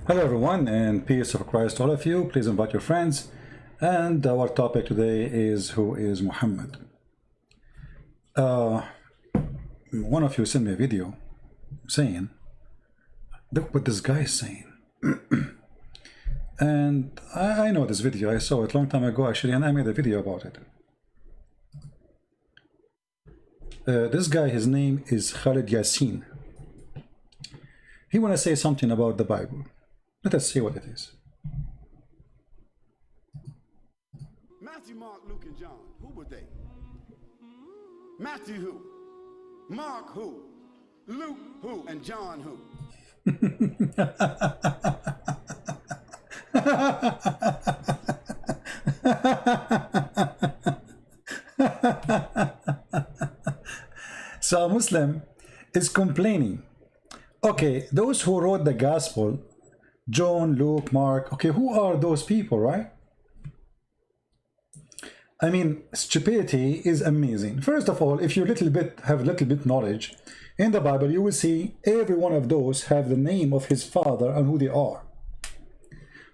Hello everyone, and peace of Christ to all of you. Please invite your friends. And our topic today is, who is Muhammad? One of you sent me a video saying, look what this guy is saying. And I know this video. I saw it a long time ago actually, and I made a video about it. This guy, his name is Khalid Yassin. He want to say something about the Bible. Let us see what it is. Matthew, Mark, Luke, and John. Who were they? Matthew who? Mark who? Luke who? And John who? So a Muslim is complaining. Okay, those who wrote the gospel, John, Luke, Mark, okay, who are those people, right? I mean, stupidity is amazing. First of all, if you have a little bit knowledge in the Bible, you will see every one of those have the name of his father and who they are.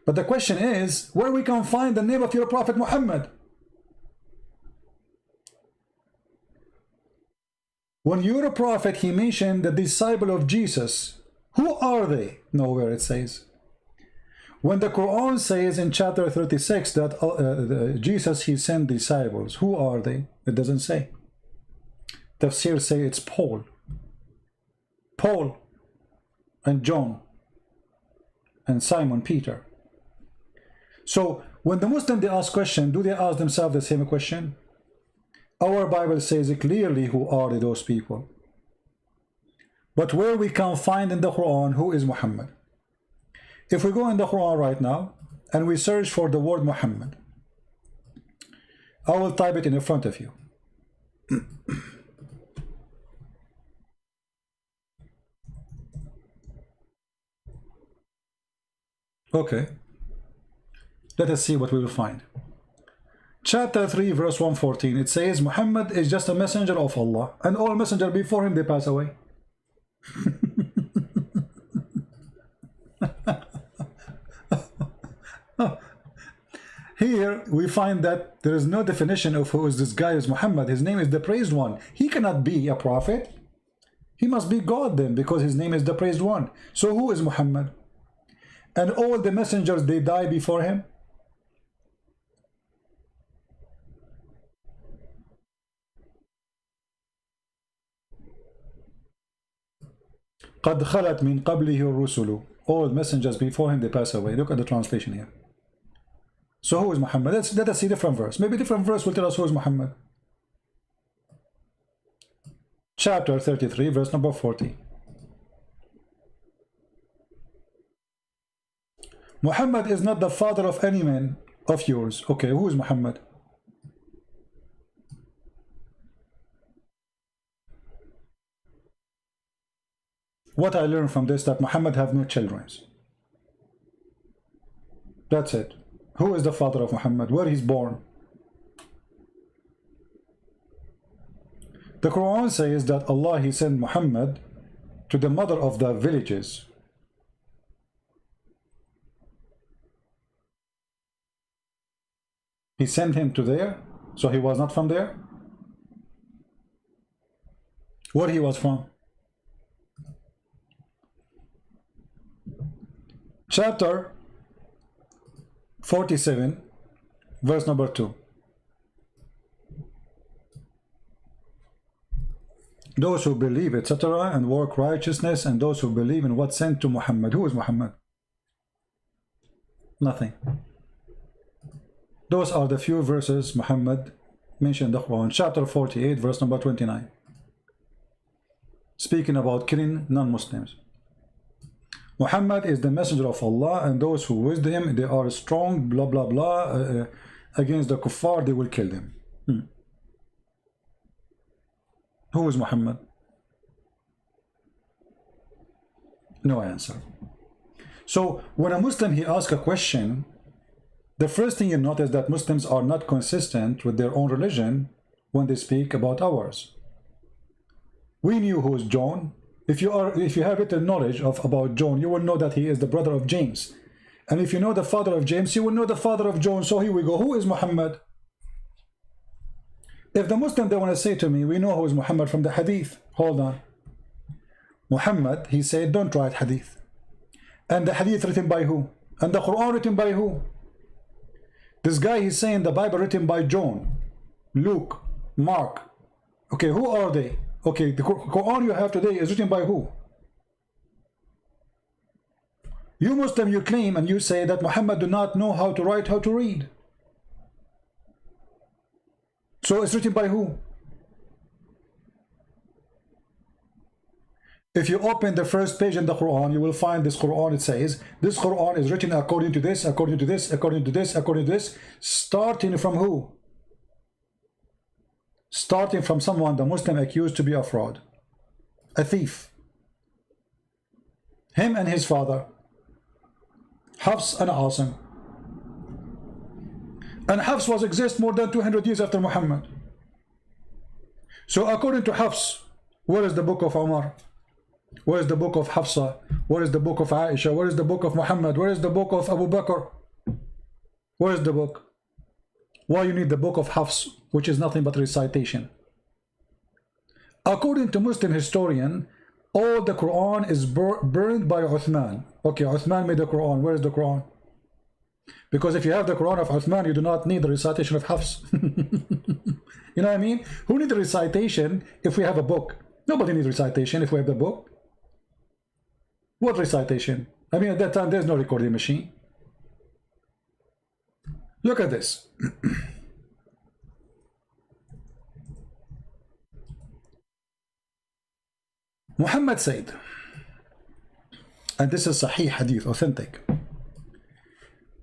But the question is, where we can find the name of your prophet Muhammad? When you're a prophet, he mentioned the disciple of Jesus. Who are they? Nowhere it says. When the Quran says in chapter 36 that Jesus, he sent disciples, who are they? It doesn't say. Tafsir say it's Paul and John and Simon Peter. So when the Muslim, they ask question, do they ask themselves the same question? Our Bible says clearly who are those people. But where we can find in the Quran who is Muhammad? If we go in the Quran right now and we search for the word Muhammad, I will type it in front of you. Okay. Let us see what we will find. Chapter 3, verse 114, it says, Muhammad is just a messenger of Allah, and all messengers before him, they pass away. Here we find that there is no definition of who is this guy is Muhammad. His name is the praised one. He cannot be a prophet. He must be God then, because his name is the praised one. So who is Muhammad? And all the messengers, they die before him. قد خلت من قبله الرسل. All messengers before him, they pass away. Look at the translation here. So who is Muhammad? Let us see different verse. Maybe different verse will tell us who is Muhammad. Chapter 33, verse number 40. Muhammad is not the father of any man of yours. Okay, who is Muhammad? What I learned from this, that Muhammad have no children. That's it. Who is the father of Muhammad? Where he's born? The Quran says that Allah, he sent Muhammad to the mother of the villages. He sent him to there, so he was not from there. Where he was from? Chapter 47, verse number 2. Those who believe, etc., and work righteousness, and those who believe in what sent to Muhammad. Who is Muhammad? Nothing. Those are the few verses Muhammad mentioned in the Quran. Chapter 48, verse number 29. Speaking about killing non-Muslims. Muhammad is the messenger of Allah, and those who with him, they are strong, blah, blah, blah, against the kuffar, they will kill them. Who is Muhammad? No answer. So when a Muslim, he asks a question, the first thing you notice that Muslims are not consistent with their own religion when they speak about ours. We knew who is John, If you have written knowledge about John, you will know that he is the brother of James. And if you know the father of James, you will know the father of John. So here we go. Who is Muhammad? If the Muslim, they want to say to me, we know who is Muhammad from the hadith. Hold on. Muhammad, he said, don't write hadith. And the hadith written by who? And the Quran written by who? This guy, he's saying the Bible written by John, Luke, Mark. Okay, who are they? Okay, the Quran you have today is written by who? You Muslim, you claim and you say that Muhammad do not know how to write, how to read. So it's written by who? If you open the first page in the Quran, you will find this Quran. It says, this Quran is written according to this, according to this, according to this, according to this. Starting from who? Starting from someone the Muslim accused to be a fraud, a thief. Him and his father, Hafs and Asim. And Hafs was exist more than 200 years after Muhammad. So according to Hafs, where is the book of Umar? Where is the book of Hafsa? Where is the book of Aisha? Where is the book of Muhammad? Where is the book of Abu Bakr? Where is the book? Why you need the book of Hafs, which is nothing but recitation? According to Muslim historian, all the Quran is burned by Uthman. Okay, Uthman made the Quran. Where is the Quran? Because if you have the Quran of Uthman, you do not need the recitation of Hafs. You know what I mean? Who needs the recitation if we have a book? Nobody needs recitation if we have the book. What recitation? I mean, at that time, there's no recording machine. Look at this. Muhammad said, and this is Sahih Hadith, authentic,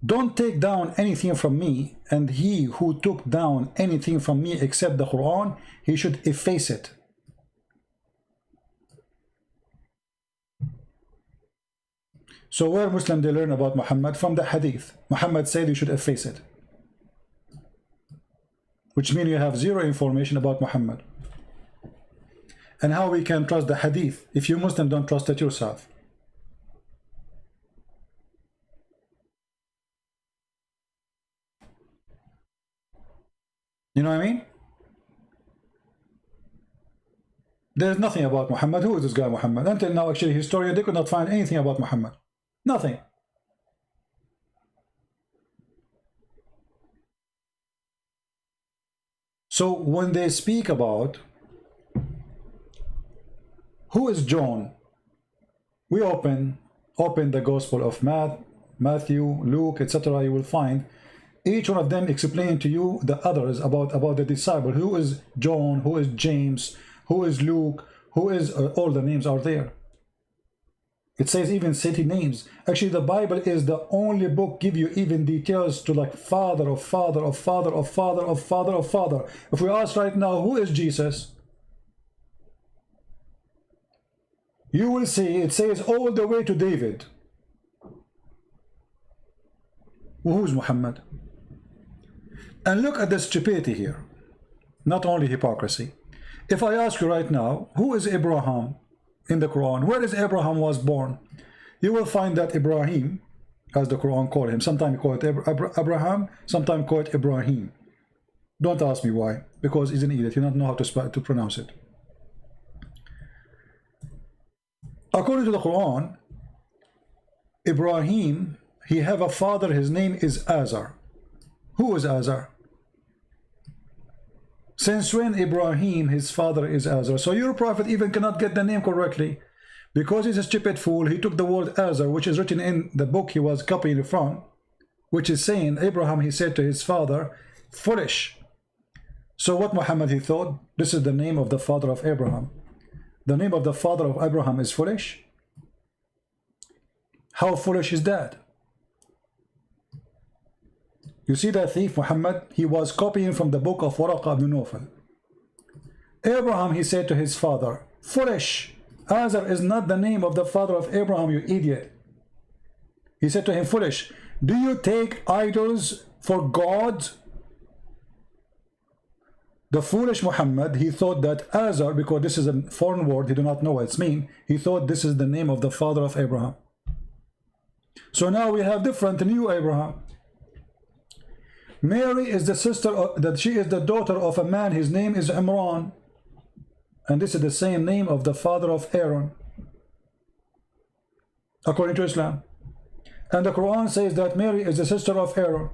don't take down anything from me, and he who took down anything from me except the Quran, he should efface it. So where Muslims they learn about Muhammad? From the Hadith. Muhammad said you should efface it, which means you have zero information about Muhammad. And how we can trust the Hadith if you Muslim don't trust it yourself? You know what I mean? There's nothing about Muhammad. Who is this guy Muhammad? Until now, actually, historians, they could not find anything about Muhammad. Nothing. So when they speak about who is John, we open the Gospel of Matthew, Luke, etc. You will find each one of them explaining to you the others about the disciple. Who is John? Who is James? Who is Luke? Who is all the names are there. It says even city names. Actually, the Bible is the only book give you even details to like father of father of father of father of father of father. If we ask right now, who is Jesus? You will see it says all the way to David. Who is Muhammad? And look at the stupidity here. Not only hypocrisy. If I ask you right now, who is Abraham in the Quran? Where is Abraham was born? You will find that Ibrahim, as the Quran called him, sometimes call it Abraham, sometimes call it Ibrahim. Don't ask me why, because he's an idiot. You don't know how to pronounce it. According to the Quran, Ibrahim, he have a father, his name is Azar. Who is Azar? Since when Ibrahim, his father is Azar? So your prophet even cannot get the name correctly. Because he's a stupid fool, he took the word Azar, which is written in the book he was copying from, which is saying, Abraham, he said to his father, foolish. So what Muhammad, he thought, this is the name of the father of Abraham. The name of the father of Abraham is foolish? How foolish is that? You see that thief Muhammad, he was copying from the book of Waraqa ibn Nawfal. Abraham, he said to his father, foolish. Azar is not the name of the father of Abraham, you idiot. He said to him, foolish. Do you take idols for gods? The foolish Muhammad, he thought that Azar, because this is a foreign word, he do not know what it's mean, he thought this is the name of the father of Abraham. So now we have different new Abraham. Mary is the sister of, that she is the daughter of a man, his name is Imran, and this is the same name of the father of Aaron, according to Islam. And the Quran says that Mary is the sister of Aaron.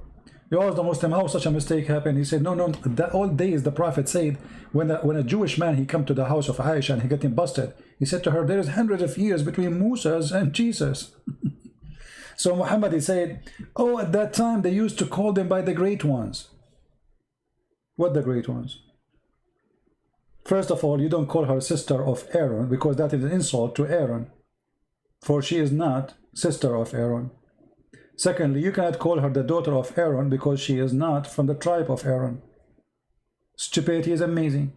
You ask the Muslim how such a mistake happened. He said, no, that all days the Prophet said, when a Jewish man, he come to the house of Aisha and he got him busted, he said to her, there is hundreds of years between Moses and Jesus. So Muhammad, he said, oh, at that time they used to call them by the great ones. What the great ones? First of all, you don't call her sister of Aaron, because that is an insult to Aaron, for she is not sister of Aaron. Secondly, you cannot call her the daughter of Aaron, because she is not from the tribe of Aaron. Stupidity is amazing.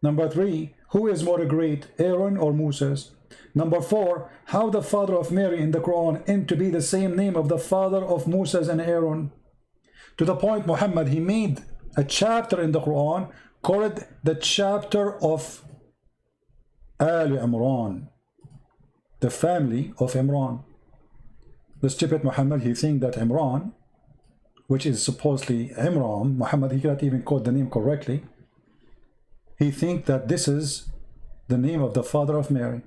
Number three, who is more great, Aaron or Moses? Number four, how the father of Mary in the Quran aimed to be the same name of the father of Moses and Aaron. To the point, Muhammad, he made a chapter in the Quran called the chapter of Al Imran, the family of Imran. The stupid Muhammad, he think that Imran, which is supposedly Imran, Muhammad, he cannot even quote the name correctly. He think that this is the name of the father of Mary.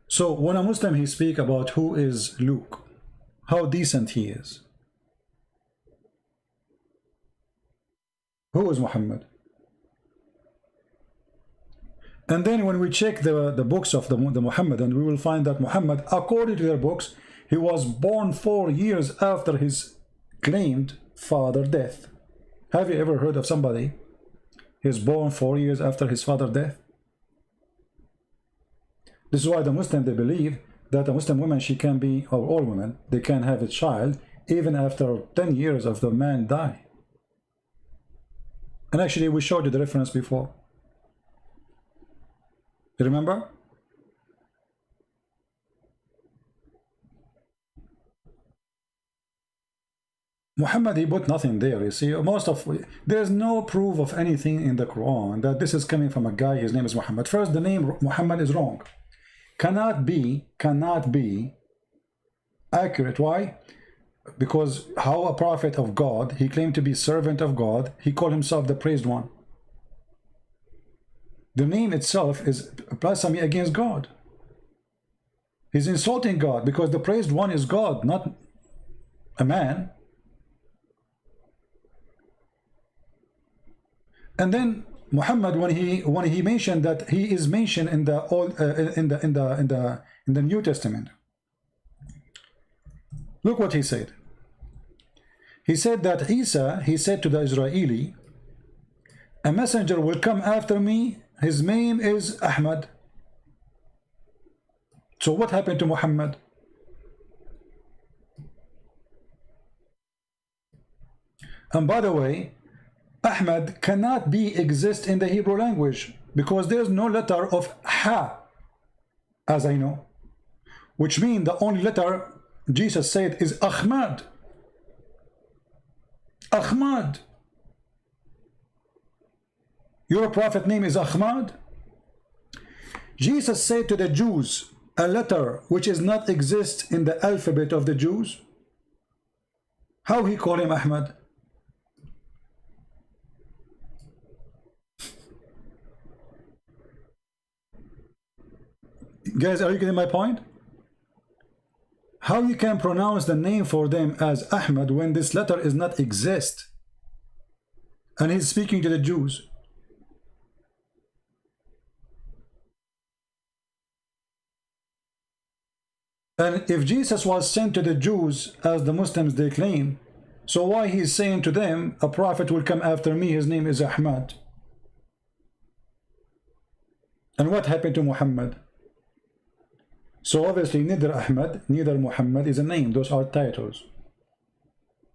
So when a Muslim, he speak about who is Luke, how decent he is. Who is Muhammad? And then when we check the books of the Muhammadan, we will find that Muhammad, according to their books, he was born 4 years after his claimed father death. Have you ever heard of somebody he's born 4 years after his father death? This is why the Muslim, they believe that a Muslim woman, she can be, or all women, they can have a child even after 10 years of the man die. And actually we showed you the reference before. You remember? Muhammad, he put nothing there. You see, there's no proof of anything in the Quran that this is coming from a guy, his name is Muhammad. First, the name Muhammad is wrong. Cannot be accurate. Why? Because how a prophet of God, he claimed to be servant of God, he called himself the praised one. The name itself is blasphemy against God. He's insulting God, because the praised one is God, not a man. And then Muhammad, when he mentioned that he is mentioned in the old in the New Testament, look what he said. He said that Isa, he said to the Israeli, a messenger will come after me, his name is Ahmad. So what happened to Muhammad? And by the way, Ahmad cannot exist in the Hebrew language, because there's no letter of Ha, as I know, which means the only letter Jesus said is Ahmad. Ahmad. Your prophet name is Ahmad. Jesus said to the Jews a letter which is not exist in the alphabet of the Jews. How he called him Ahmad? Guys, are you getting my point? How you can pronounce the name for them as Ahmad when this letter is not exist? And he's speaking to the Jews. And if Jesus was sent to the Jews as the Muslims they claim, so why he's saying to them, a prophet will come after me, his name is Ahmad? And what happened to Muhammad? So obviously neither Ahmad, neither Muhammad is a name, those are titles.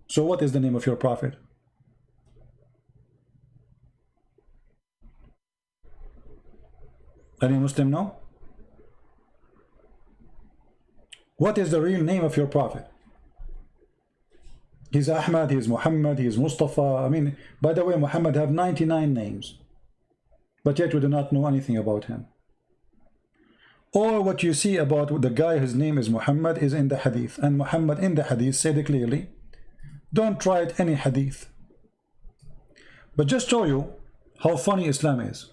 So what is the name of your prophet? Any Muslim know? What is the real name of your prophet? He's Ahmad, he's Muhammad, he's Mustafa. I mean, by the way, Muhammad have 99 names, but yet we do not know anything about him. All what you see about the guy whose name is Muhammad is in the hadith, and Muhammad in the hadith said it clearly, don't try it any hadith. But just show you how funny Islam is.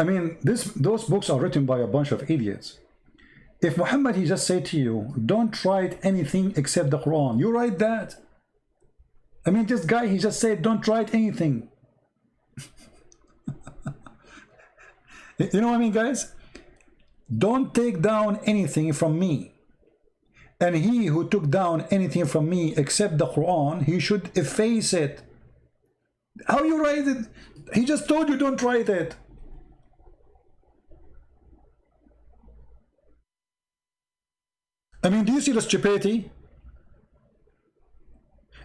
I mean, those books are written by a bunch of idiots. If Muhammad, he just said to you, don't write anything except the Quran, you write that? I mean, this guy, he just said, don't write anything. You know what I mean, guys? Don't take down anything from me. And he who took down anything from me except the Quran, he should efface it. How you write it? He just told you don't write it. I mean, do you see the stupidity?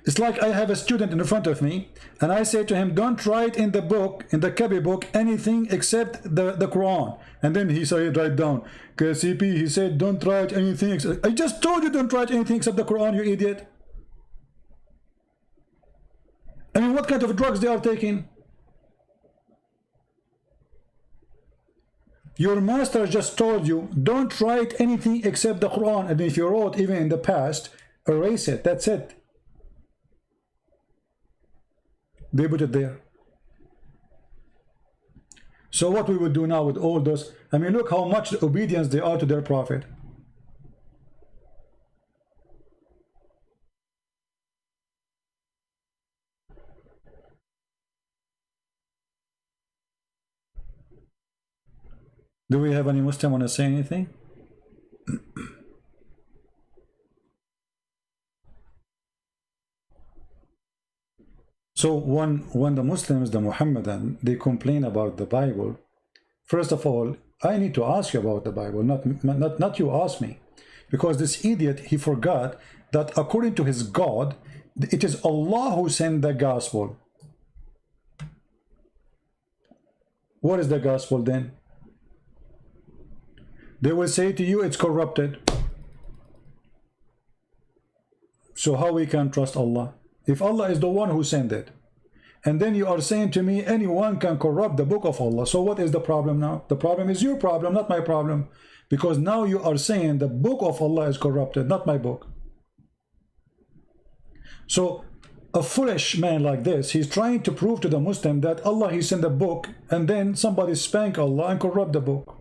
It's like I have a student in front of me, and I say to him, don't write in the book, in the copy book, anything except the Quran. And then he said, write down, KCP, he said, don't write anything except... I just told you don't write anything except the Quran, you idiot. I mean, what kind of drugs they are taking? Your master just told you, don't write anything except the Quran. And if you wrote even in the past, erase it, that's it. They put it there. So what we would do now with all those, I mean, look how much obedience they are to their prophet. Do we have any Muslim want to say anything? So when the Muslims, the Muhammadan, they complain about the Bible, first of all, I need to ask you about the Bible, not you ask me. Because this idiot, he forgot that according to his God, it is Allah who sent the gospel. What is the gospel then? They will say to you, it's corrupted. So how we can trust Allah? If Allah is the one who sent it. And then you are saying to me, anyone can corrupt the book of Allah. So what is the problem now? The problem is your problem, not my problem. Because now you are saying the book of Allah is corrupted, not my book. So a foolish man like this, he's trying to prove to the Muslim that Allah, he sent a book, and then somebody spank Allah and corrupt the book.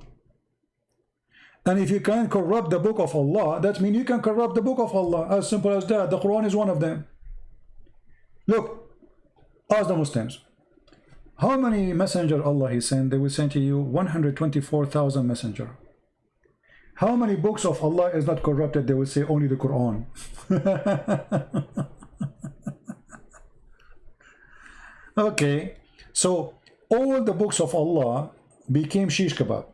And if you can't corrupt the book of Allah, that means you can corrupt the book of Allah. As simple as that. The Quran is one of them. Look, ask the Muslims, how many messenger Allah he sent? They will send to you 124,000 messenger. How many books of Allah is not corrupted? They will say only the Quran. Okay, so all the books of Allah became shish kebab.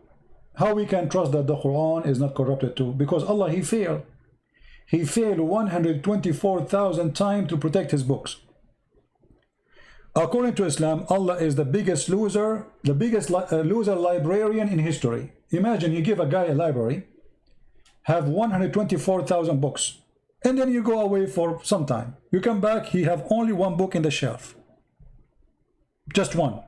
How we can trust that the Quran is not corrupted too? Because Allah, he failed. He failed 124,000 times to protect his books. According to Islam, Allah is the biggest loser, the biggest loser librarian in history. Imagine you give a guy a library, have 124,000 books, and then you go away for some time. You come back, he have only one book in the shelf. Just one.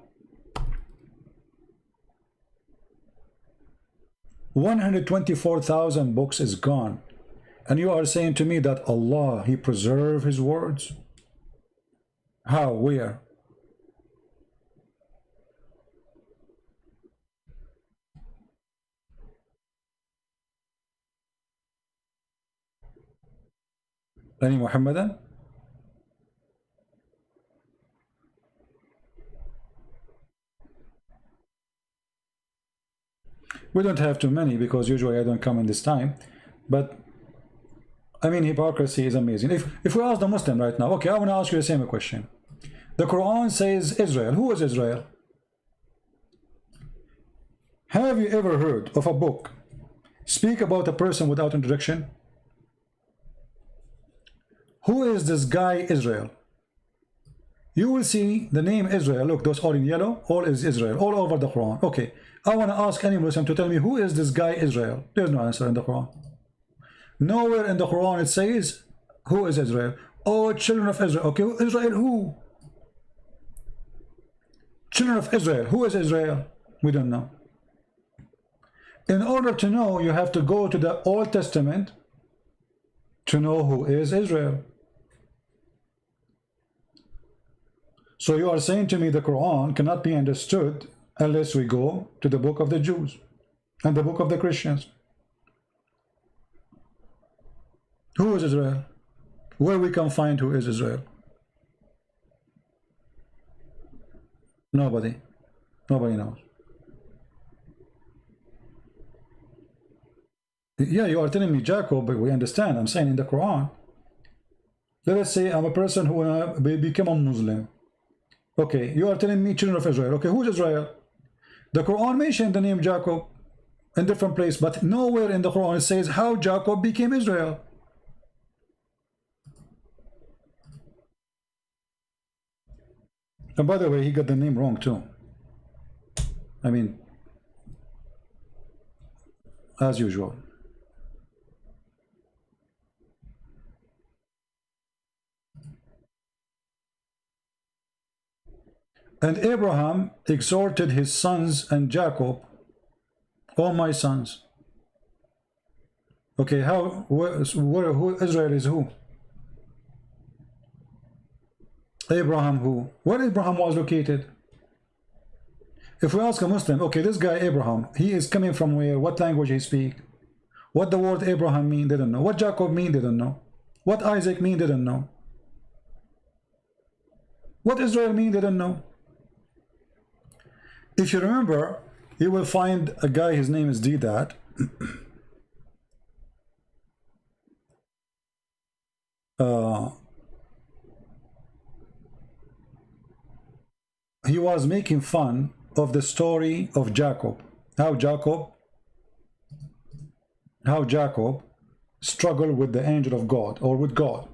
124,000 books is gone. And you are saying to me that Allah, he preserved his words? How? Where? Any Muhammadan? We don't have too many because usually I don't come in this time. But I mean, hypocrisy is amazing. If we ask the Muslim right now, okay, I want to ask you the same question. The Quran says Israel. Who is Israel? Have you ever heard of a book speak about a person without introduction? Who is this guy Israel? you will see the name Israel. Look, those all in yellow, all is Israel, all over the Quran. Okay, I want to ask any Muslim to tell me who is this guy Israel. There's no answer in the Quran. Nowhere in the Quran it says who is Israel. Oh, children of Israel. Okay, Israel who? Children of Israel. Who is Israel? We don't know. In order to know, you have to go to the Old Testament to know who is Israel. So you are saying to me the Quran cannot be understood unless we go to the book of the Jews and the book of the Christians. Who is Israel? Where we can find who is Israel? Nobody. Nobody knows. Yeah, you are telling me Jacob, but we understand. I'm saying in the Quran. Let us say I'm a person who become a Muslim. Okay, you are telling me children of Israel. Okay, who is Israel? The Quran mentioned the name Jacob in different place, but nowhere in the Quran it says how Jacob became Israel. And by the way, he got the name wrong too. I mean, as usual. And Abraham exhorted his sons and Jacob, "O my sons." Okay, who Israel is who? Abraham who? Where Abraham was located? If we ask a Muslim, okay, this guy Abraham, he is coming from where? What language he speak? What the word Abraham mean? They don't know. What Jacob mean? They don't know. What Isaac mean? They don't know. What Israel mean? They don't know. If you remember, you will find a guy, his name is Deedat. He was making fun of the story of Jacob. How Jacob struggled with the angel of God, or with God.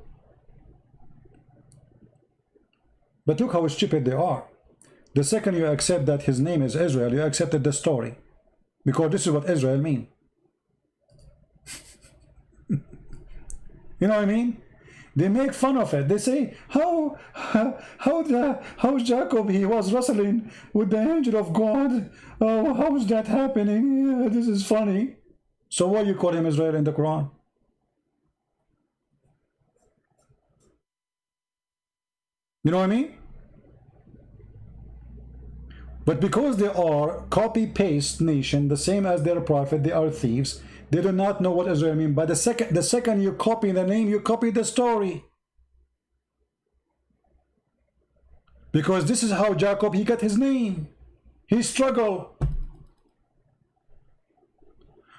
But look how stupid they are. The second you accept that his name is Israel, you accepted the story. Because this is what Israel mean. You know what I mean? They make fun of it. They say, how Jacob, he was wrestling with the angel of God. Oh, how is that happening? Yeah, this is funny. So why you call him Israel in the Quran? You know what I mean? But because they are copy-paste nation, the same as their prophet, they are thieves. They do not know what Israel means. But the second you copy the name, you copy the story. Because this is how Jacob, he got his name. He struggled.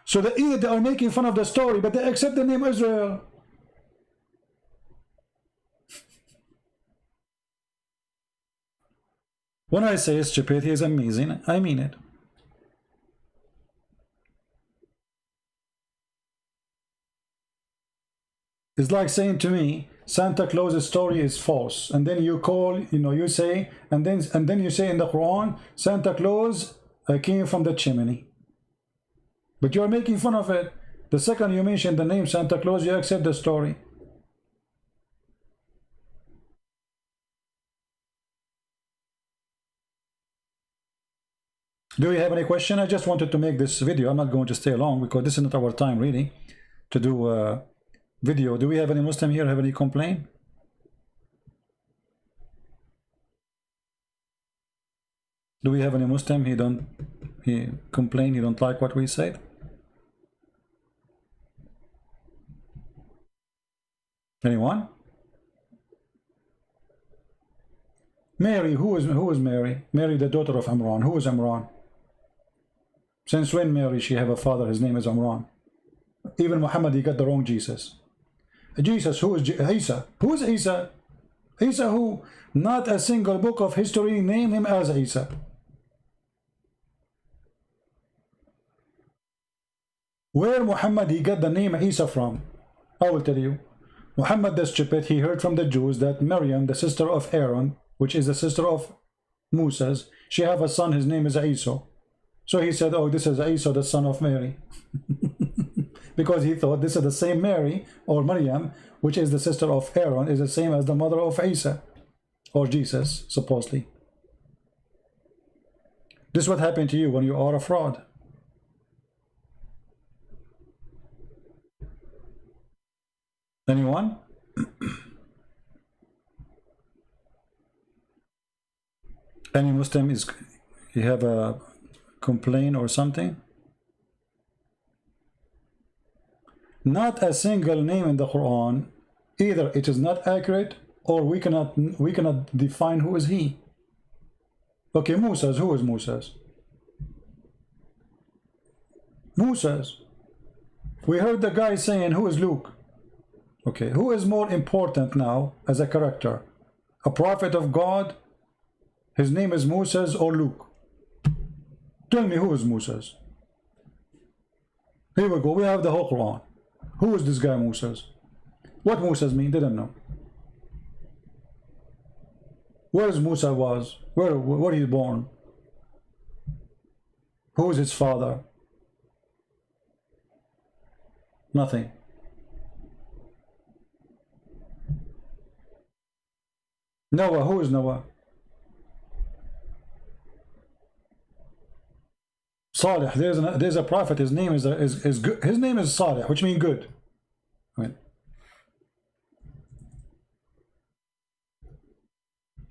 So either they are making fun of the story, but they accept the name Israel. When I say stupidity is amazing, I mean it. It's like saying to me, Santa Claus's story is false, and then you call, you say, and then you say in the Quran, Santa Claus came from the chimney. But you are making fun of it. The second you mention the name Santa Claus, you accept the story. Do you have any question? I just wanted to make this video. I'm not going to stay long because this is not our time really to do a video. Do we have any Muslim here have any complaint? Do we have any Muslim? He complain, he don't like what we said? Anyone? Mary, who is Mary? Mary, the daughter of Imran. Who is Imran? Since when Mary, she have a father, his name is Imran. Even Muhammad, he got the wrong Jesus. Jesus, who is Isa? Who is Isa? Isa who? Not a single book of history name him as Isa. Where Muhammad, he got the name Isa from? I will tell you. Muhammad the stupid, he heard from the Jews that Maryam, the sister of Aaron, which is the sister of Moses. She have a son, his name is Isa. So he said, oh, this is Isa, the son of Mary. Because he thought this is the same Mary, or Maryam, which is the sister of Aaron, is the same as the mother of Isa, or Jesus, supposedly. This is what happened to you when you are a fraud. Anyone? Any Muslim is, you have a complaint or something? Not a single name in the Quran. Either it is not accurate, or we cannot define who is he. Okay, Moses. Who is Moses? Moses. We heard the guy saying, who is Luke? Okay, who is more important now as a character? A prophet of God? His name is Moses, or Luke? Tell me, who is Moses? Here we go. We have the whole Quran. Who is this guy Moses? What Moses mean? Didn't know. Where is Musa was? Where he born? Who is his father? Nothing. Noah. Who is Noah? Salih. There's a prophet. His name is good. His name is Salih, which means good. Right.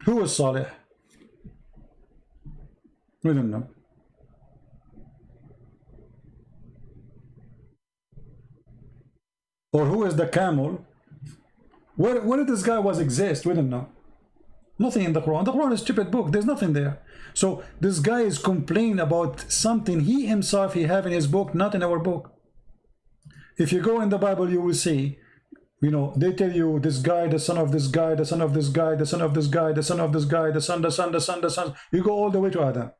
Who is Salih? We don't know. Or who is the camel? Where did this guy was exist? We don't know. Nothing in the Quran. The Quran is a stupid book. There's nothing there. So this guy is complaining about something he himself he have in his book, not in our book. If you go in the Bible, you will see, you know, they tell you this guy, the son of this guy, the son of this guy, the son of this guy, the son of this guy, the son, the son, the son, the son. You go all the way to Adam.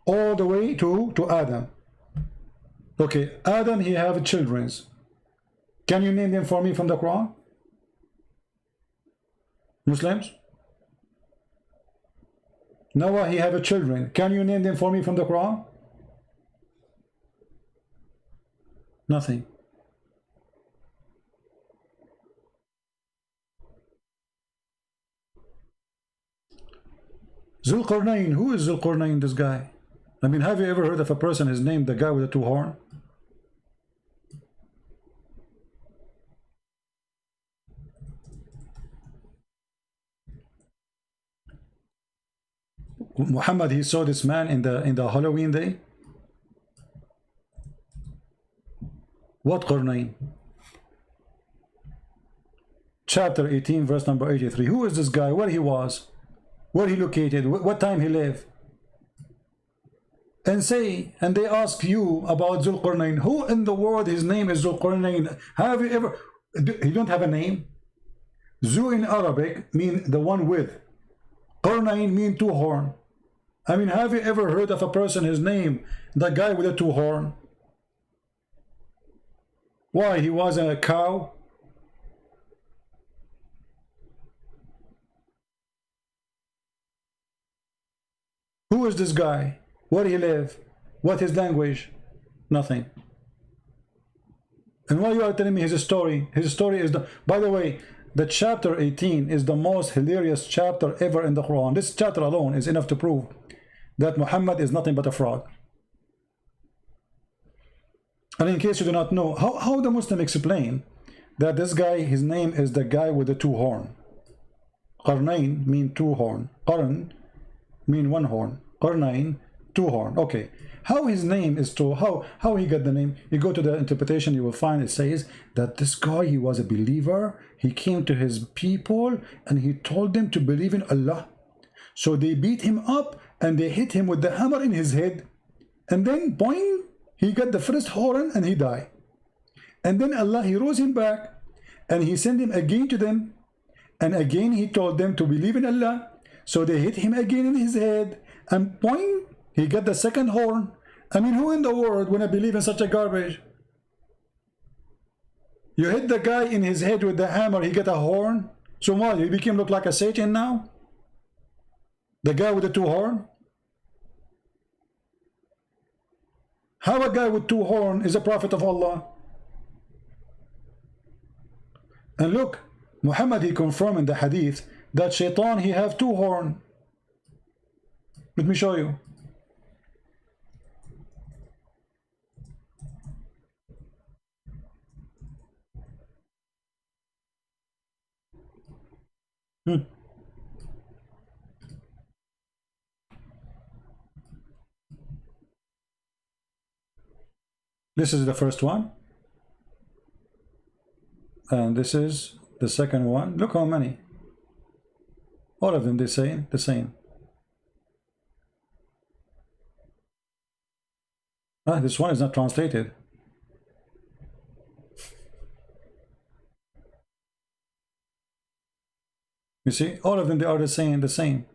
All the way to Adam. Okay, Adam, he have children. Can you name them for me from the Quran? Muslims? Noah, he have children. Can you name them for me from the Quran? Nothing. Zulqarnain. Who is Zulqarnain, this guy? I mean, have you ever heard of a person is named the guy with the two horns? Muhammad, he saw this man in the Halloween day. What Qarnain? Chapter 18, verse number 83. Who is this guy? Where he was? Where he located? What time he lived? And they ask you about Zulqarnain. Who in the world his name is Zulqarnain? Have you ever? He don't have a name. Zu in Arabic mean the one with. Qarnain mean two horn. I mean, have you ever heard of a person, his name, the guy with the two horn? Why? He was a cow? Who is this guy? Where he live? What his language? Nothing. And why you are telling me his story? His story is the... By the way, the chapter 18 is the most hilarious chapter ever in the Quran. This chapter alone is enough to prove that Muhammad is nothing but a fraud. And in case you do not know, how the Muslim explain that this guy, his name is the guy with the two horn. Qarnain mean two horn. Qarn mean one horn. Qarnain, two horn. Okay. How his name is two, how he got the name? You go to the interpretation, you will find it says that this guy, he was a believer. He came to his people and he told them to believe in Allah. So they beat him up and they hit him with the hammer in his head. And then, boing, he got the first horn and he died. And then Allah, he rose him back and he sent him again to them. And again, he told them to believe in Allah. So they hit him again in his head and boing, he got the second horn. I mean, who in the world wanna believe in such a garbage? You hit the guy in his head with the hammer, he got a horn. So why? He became look like a Satan now? The guy with the two horn? How a guy with two horn is a prophet of Allah? And look, Muhammad, he confirmed in the hadith that Shaitan, he have two horn. Let me show you. This is the first one. And this is the second one. Look how many. All of them, they say the same. This one is not translated. You see, all of them, they are the same.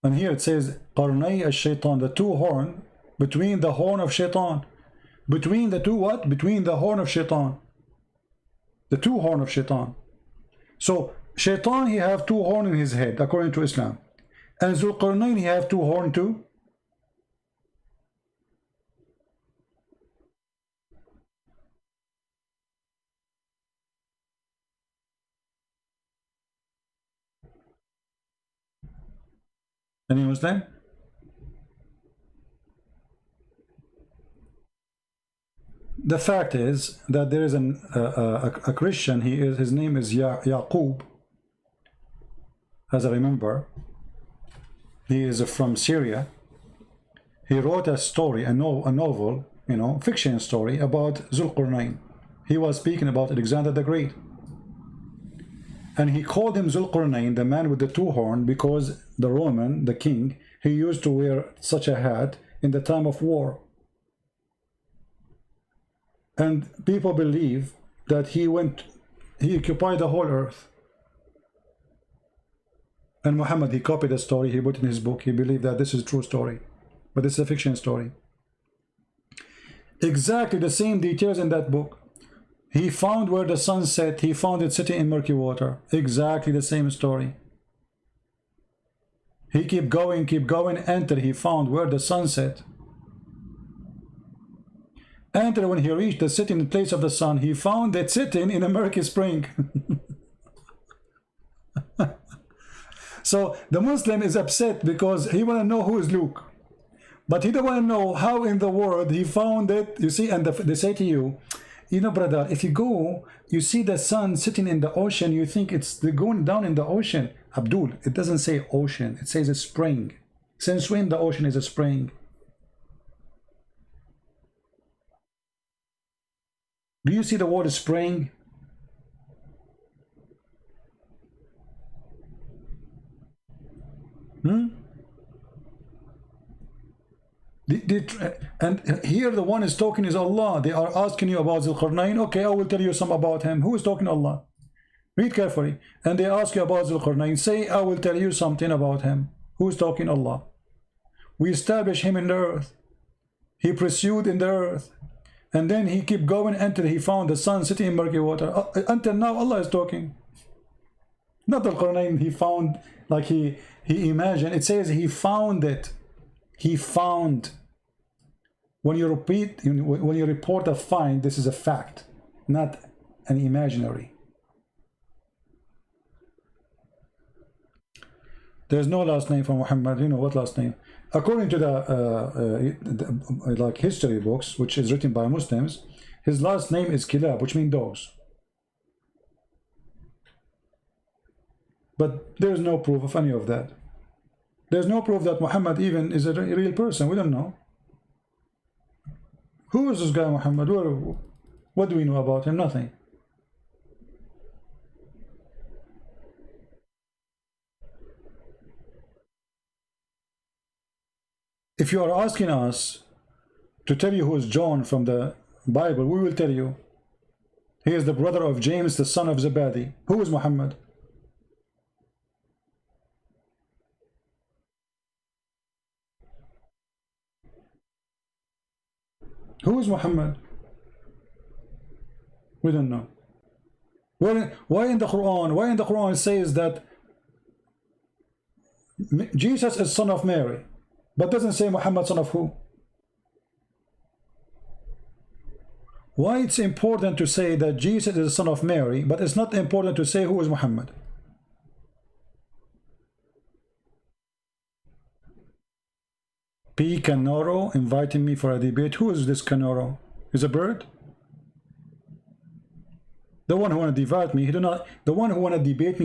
And here it says, Qarnay ash-shaytan, the two horn, between the horn of shaitan. Between the two what? Between the horn of shaitan. The two horn of shaitan. So, shaitan, he have two horn in his head, according to Islam. And Zulqarnain, he have two horn too. Any Muslim? The fact is that there is a Christian. His name is Yaqub. As I remember, he is from Syria. He wrote a story, a novel, you know, fiction story about Zulqarnain. He was speaking about Alexander the Great. And he called him Zulqarnain, the man with the two horns, because the Roman, the king, he used to wear such a hat in the time of war. And people believe that he occupied the whole earth. And Muhammad, he copied the story, he put in his book, he believed that this is a true story. But it's a fiction story. Exactly the same details in that book. He found where the sun set, he found it sitting in murky water. Exactly the same story. He kept going, until he found where the sun set. Until when he reached the sitting place of the sun, he found it sitting in a murky spring. So the Muslim is upset because he want to know who is Luke. But he don't want to know how in the world he found it. You see, and they say to you, you know, brother, if you go, you see the sun sitting in the ocean, you think it's going down in the ocean. Abdul, it doesn't say ocean, it says a spring. Since when the ocean is a spring? Do you see the word spring? And here the one is talking is Allah. They are asking you about Zulqarnain. Okay, I will tell you some about him. Who is talking? Allah. Read carefully. And they ask you about Zulqarnain. Say, I will tell you something about him. Who is talking? Allah. We established him in the earth. He pursued in the earth. And then he kept going until he found the sun sitting in murky water. Until now, Allah is talking. Not Zulqarnain he found, like he imagined. It says he found it. He found. When you report a find, this is a fact, not an imaginary. There's no last name for Muhammad. You know what last name? According to the like history books, which is written by Muslims, his last name is Kilab, which means dogs. But there's no proof of any of that. There's no proof that Muhammad even is a real person. We don't know. Who is this guy Muhammad? What do we know about him? Nothing. If you are asking us to tell you who is John from the Bible, we will tell you. He is the brother of James, the son of Zebedee. Who is Muhammad? Who is Muhammad? We don't know. Why in the Quran it says that Jesus is son of Mary, but doesn't say Muhammad son of who? Why it's important to say that Jesus is the son of Mary, but it's not important to say who is Muhammad? P. Canoro inviting me for a debate. Who is this Canoro? Is a bird? The one who want to debate me, he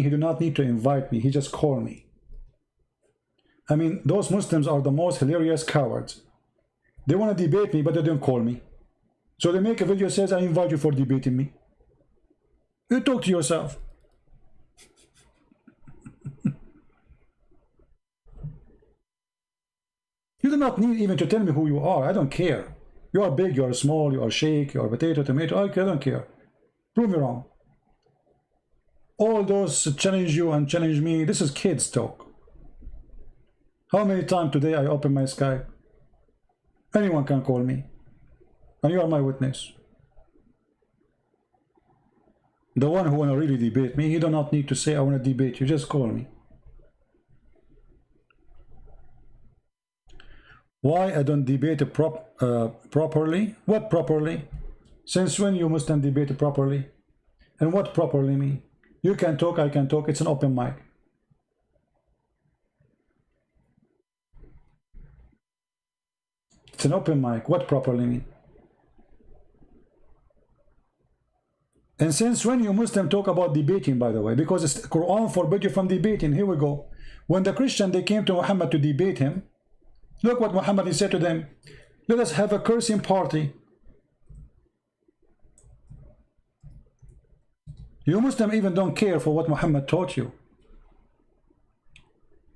do not need to invite me. He just call me. I mean, those Muslims are the most hilarious cowards. They want to debate me, but they don't call me. So they make a video that says, I invite you for debating me. You talk to yourself. You do not need even to tell me who you are. I don't care. You are big, you are small, you are shake, you are potato, tomato. I don't care. Prove me wrong. All those challenge you and challenge me, this is kids talk. How many times today I open my Skype? Anyone can call me. And you are my witness. The one who want to really debate me, he do not need to say, I want to debate you. Just call me. Why I don't debate properly? What properly? Since when you Muslim debate properly? And what properly mean? You can talk, I can talk. It's an open mic. It's an open mic. What properly mean? And since when you Muslim talk about debating, by the way, because the Quran forbid you from debating. Here we go. When the Christian, they came to Muhammad to debate him, look what Muhammad said to them. Let us have a cursing party. You Muslim even don't care for what Muhammad taught you.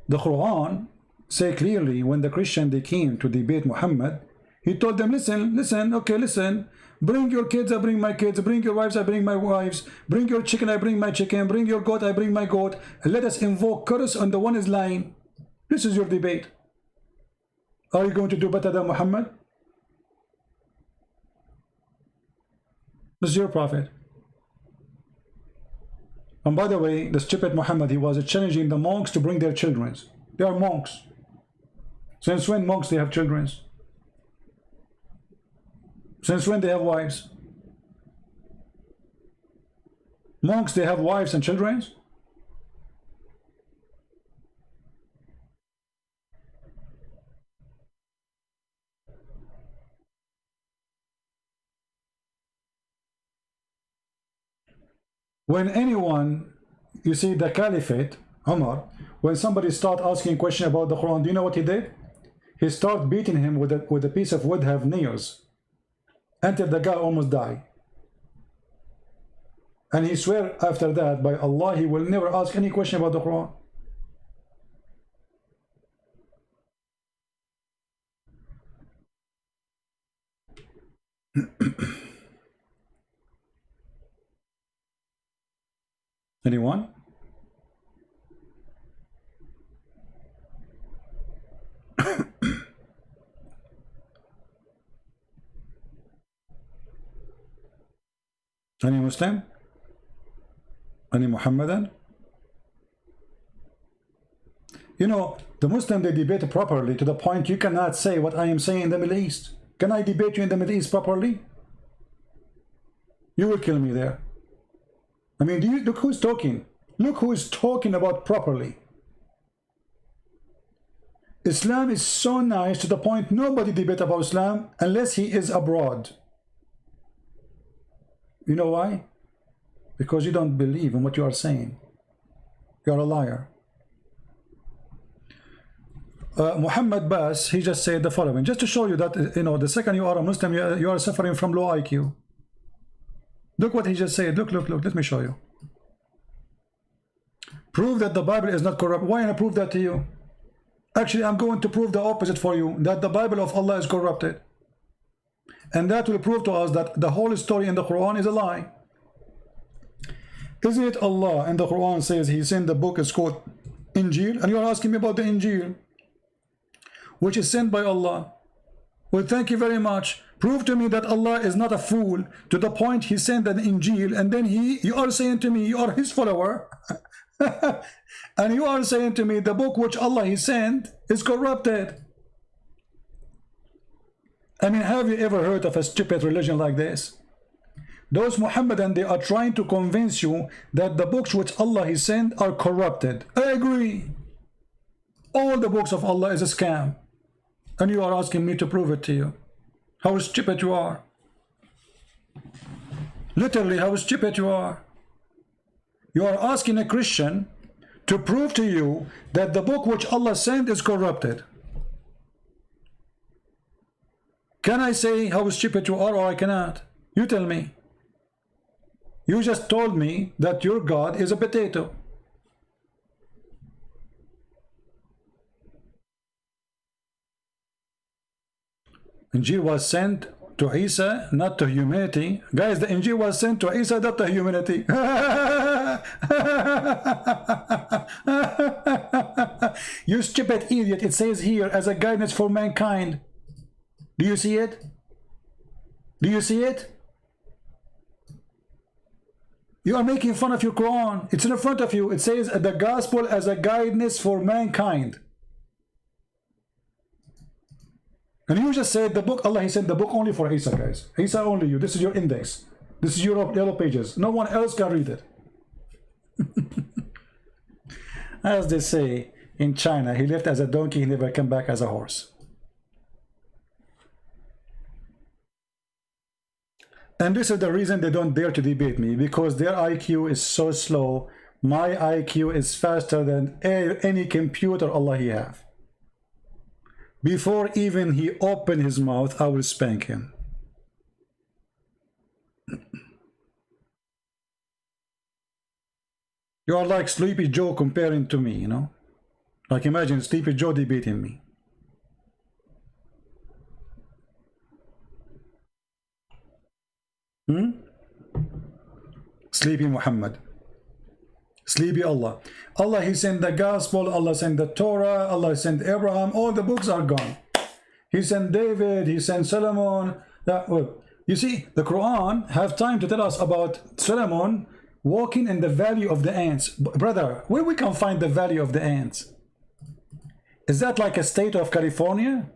The Quran say clearly, when the Christian, they came to debate Muhammad, he told them, listen, okay, listen. Bring your kids, I bring my kids. Bring your wives, I bring my wives. Bring your chicken, I bring my chicken. Bring your goat, I bring my goat. And let us invoke curse on the one is lying. This is your debate. Are you going to do better than Muhammad? This is your prophet. And by the way, the stupid Muhammad, he was challenging the monks to bring their children. They are monks. Since when monks they have children? Since when they have wives? Monks, they have wives and children? When anyone, you see the caliphate, Umar, when somebody start asking question about the Quran, do you know what he did? He start beating him with a piece of wood have nails until the guy almost died. And he swear after that by Allah he will never ask any question about the Quran. Anyone? Any Muslim? Any Muhammadan? You know, the Muslim, they debate properly to the point you cannot say what I am saying in the Middle East. Can I debate you in the Middle East properly? You will kill me there. I mean, do you look who's talking? Look who is talking about properly. Islam is so nice to the point nobody debate about Islam unless he is abroad. You know why? Because you don't believe in what you are saying. You are a liar. Muhammad Bas, he just said the following, just to show you that, you know, the second you are a Muslim, you are suffering from low IQ. Look what he just said. Look, let me show you. Prove that the Bible is not corrupt. Why not prove that to you? Actually, I'm going to prove the opposite for you, that the Bible of Allah is corrupted. And that will prove to us that the whole story in the Quran is a lie. Isn't it Allah in the Quran says he sent the book is called Injil, and you are asking me about the Injil, which is sent by Allah. Well, thank you very much. Prove to me that Allah is not a fool to the point he sent an Injil, and then you are saying to me you are his follower, and you are saying to me the book which Allah he sent is corrupted. I mean, have you ever heard of a stupid religion like this? Those Muhammadan, they are trying to convince you that the books which Allah he sent are corrupted. I agree. All the books of Allah is a scam. And you are asking me to prove it to you. How stupid you are. Literally, how stupid you are. You are asking a Christian to prove to you that the book which Allah sent is corrupted. Can I say how stupid you are, or I cannot? You tell me. You just told me that your God is a potato. Injil was sent to Isa, not to humanity. Guys, the Injil was sent to Isa, not to humanity. You stupid idiot. It says here as a guidance for mankind. Do you see it? Do you see it? You are making fun of your Quran. It's in front of you. It says the gospel as a guidance for mankind. And you just said the book, Allah he sent the book only for Isa, guys. Isa only you. This is your index. This is your yellow pages. No one else can read it. As they say in China, he left as a donkey, he never came back as a horse. And this is the reason they don't dare to debate me, because their IQ is so slow. My IQ is faster than any computer Allah he have. Before even he open his mouth, I will spank him. You are like Sleepy Joe comparing to me, you know? Like imagine Sleepy Joe debating me. Sleepy Muhammad. Sleepy Allah. Allah he sent the gospel, Allah sent the Torah, Allah sent Abraham, all the books are gone. He sent David, he sent Solomon. Well, you see, the Quran have time to tell us about Solomon walking in the valley of the ants. Brother, where we can find the valley of the ants? Is that like a state of California?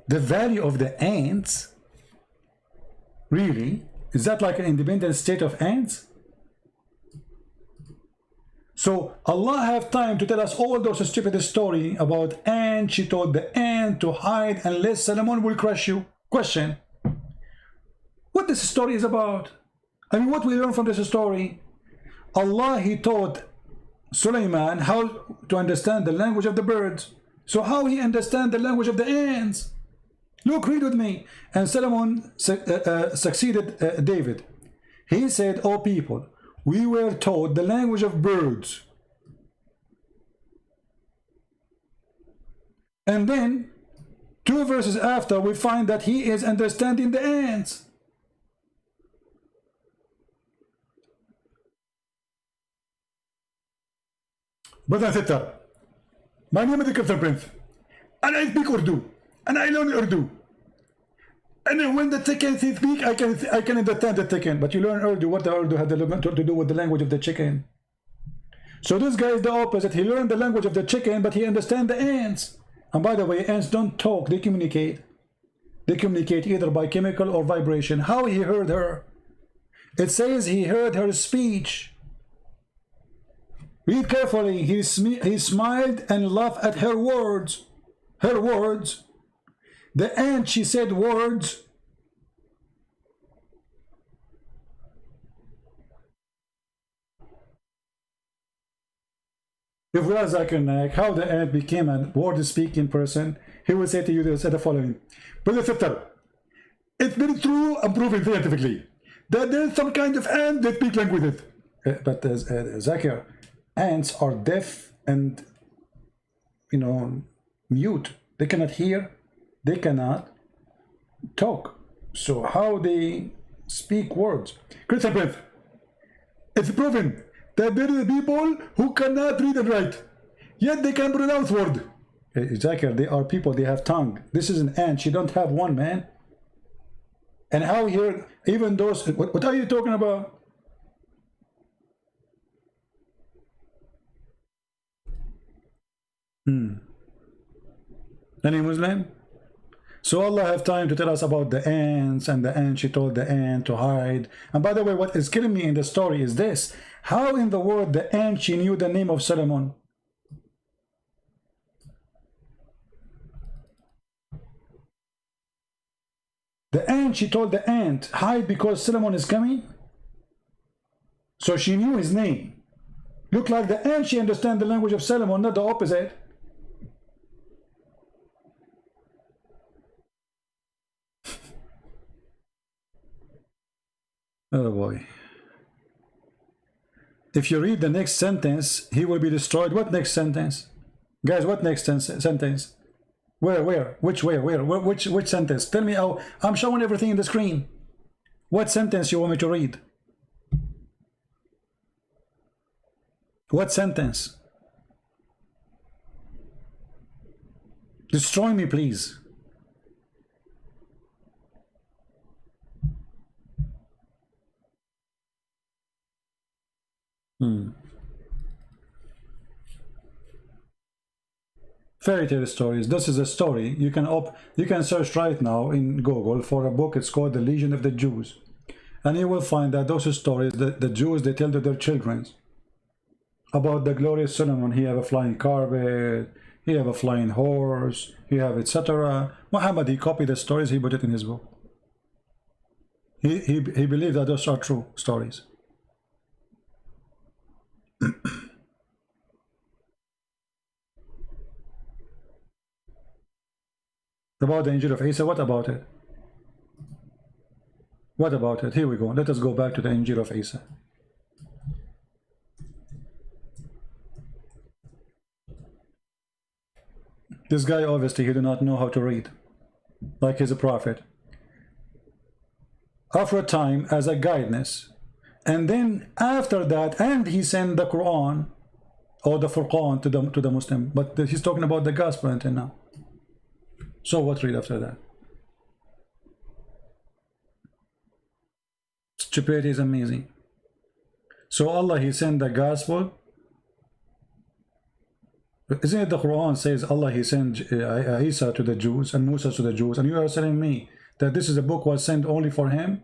The valley of the ants? Really? Is that like an independent state of ants? So Allah have time to tell us all those stupid story about ant. She told the ant to hide unless Solomon will crush you. Question: what this story is about? I mean, what we learn from this story? Allah he taught Sulaiman how to understand the language of the birds. So how he understand the language of the ants? Look, read with me. And Solomon succeeded David. He said, "O people, we were taught the language of birds." And then, 2 verses after, we find that he is understanding the ants. Brother and sister, my name is the Captain Prince, and I speak Urdu, and I learn Urdu. And then when the chicken speak, I can understand the chicken. But you learn Urdu. What the Urdu had to do with the language of the chicken? So this guy is the opposite. He learned the language of the chicken, but he understands the ants. And by the way, ants don't talk. They communicate. They communicate either by chemical or vibration. How he heard her? It says he heard her speech. Read carefully. He smiled and laughed at her words. Her words. The ant, she said words. If we are Zakir Naik, how the ant became a word-speaking person, he will say to you this, the following: Brother sister, it's very true and proven scientifically that there is some kind of ant that speak languages. But Zakir, ants are deaf and, you know, mute. They cannot hear. They cannot talk. So how they speak words? Christian Prince, it's proven that there are people who cannot read and write, yet they can pronounce word. Exactly, they are people, they have tongue. This is an ant, she don't have one, man. And how here, even those, what are you talking about? Any Muslim? So Allah have time to tell us about the ants, and the ant, she told the ant to hide. And by the way, what is killing me in the story is this: how in the world the ant, she knew the name of Solomon? The ant, she told the ant, hide because Solomon is coming. So she knew his name. Look like the ant, she understand the language of Solomon, not the opposite. Oh boy. If you read the next sentence, he will be destroyed. What next sentence? Guys, what next sentence? Where? Which sentence? Tell me how. I'm showing everything in the screen. What sentence you want me to read? What sentence? Destroy me, please. Fairy tale stories. This is a story. You can search right now in Google for a book. It's called The Legion of the Jews, and you will find that those stories that the Jews, they tell to their children about the glorious Solomon. He have a flying carpet, he have a flying horse, he have etc. Muhammad, he copied the stories, he put it in his book. He believed that those are true stories. About the Injil of Isa, what about it? What about it? Here we go. Let us go back to the Injil of Isa. This guy, obviously, he do not know how to read, like he's a prophet. After a time, as a guidance, and then after that, and he sent the Quran or the Furqan to the Muslim, but he's talking about the gospel until now. So what read after that? Stupidity is amazing. So Allah, he sent the gospel. Isn't it the Quran says Allah, he sent Isa to the Jews and Musa to the Jews, and you are telling me that this is a book was sent only for him?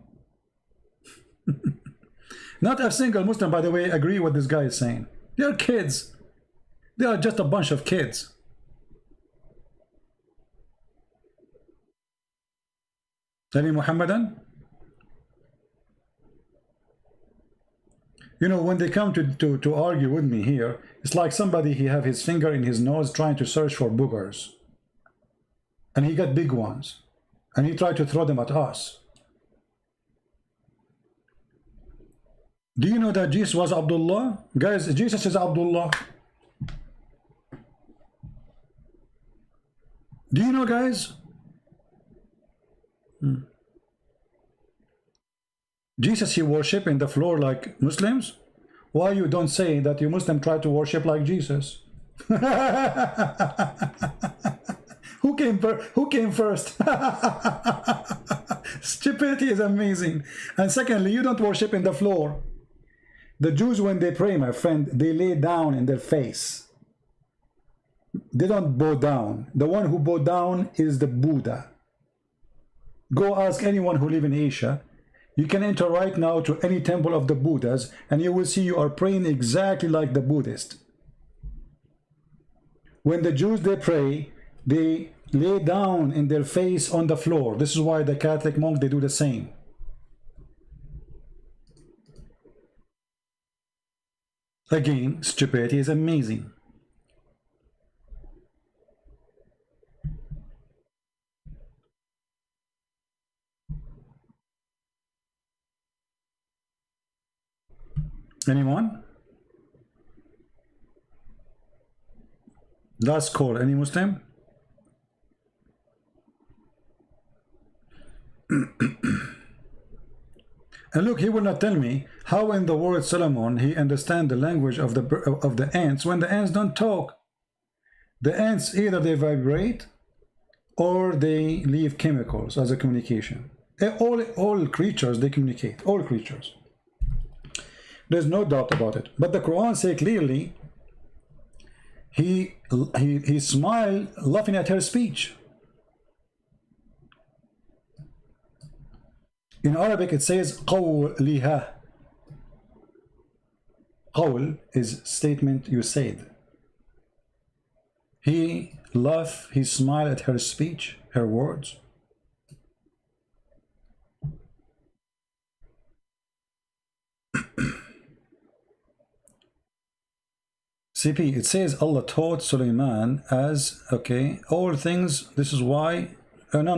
Not a single Muslim, by the way, agree what this guy is saying. They are kids. They are just a bunch of kids. Any Muhammadan? You know, when they come to argue with me here, it's like somebody, he have his finger in his nose trying to search for boogers. And he got big ones. And he tried to throw them at us. Do you know that Jesus was Abdullah? Guys, Jesus is Abdullah. Do you know, guys? Jesus, he worship in the floor like Muslims. Why you don't say that you Muslim try to worship like Jesus? Who came first? Stupidity is amazing. And secondly, you don't worship in the floor. The Jews, when they pray, my friend, they lay down in their face. They don't bow down. The one who bow down is the Buddha. Go ask anyone who live in Asia. You can enter right now to any temple of the Buddhas, and you will see you are praying exactly like the Buddhist. When the Jews, they pray, they lay down in their face on the floor. This is why the Catholic monks, they do the same. Again, stupidity is amazing. Anyone? Last call. Any Muslim? And look, he will not tell me how in the world Solomon, he understand the language of the ants when the ants don't talk. The ants, either they vibrate or they leave chemicals as a communication. All creatures, they communicate. All creatures. There's no doubt about it. But the Quran says clearly, he smiled, laughing at her speech. In Arabic, it says قَوْلِهَا. Qawl is statement you said. He laughed, he smiled at her speech, her words. CP, it says Allah taught Sulaiman as, okay, all things, this is why, no,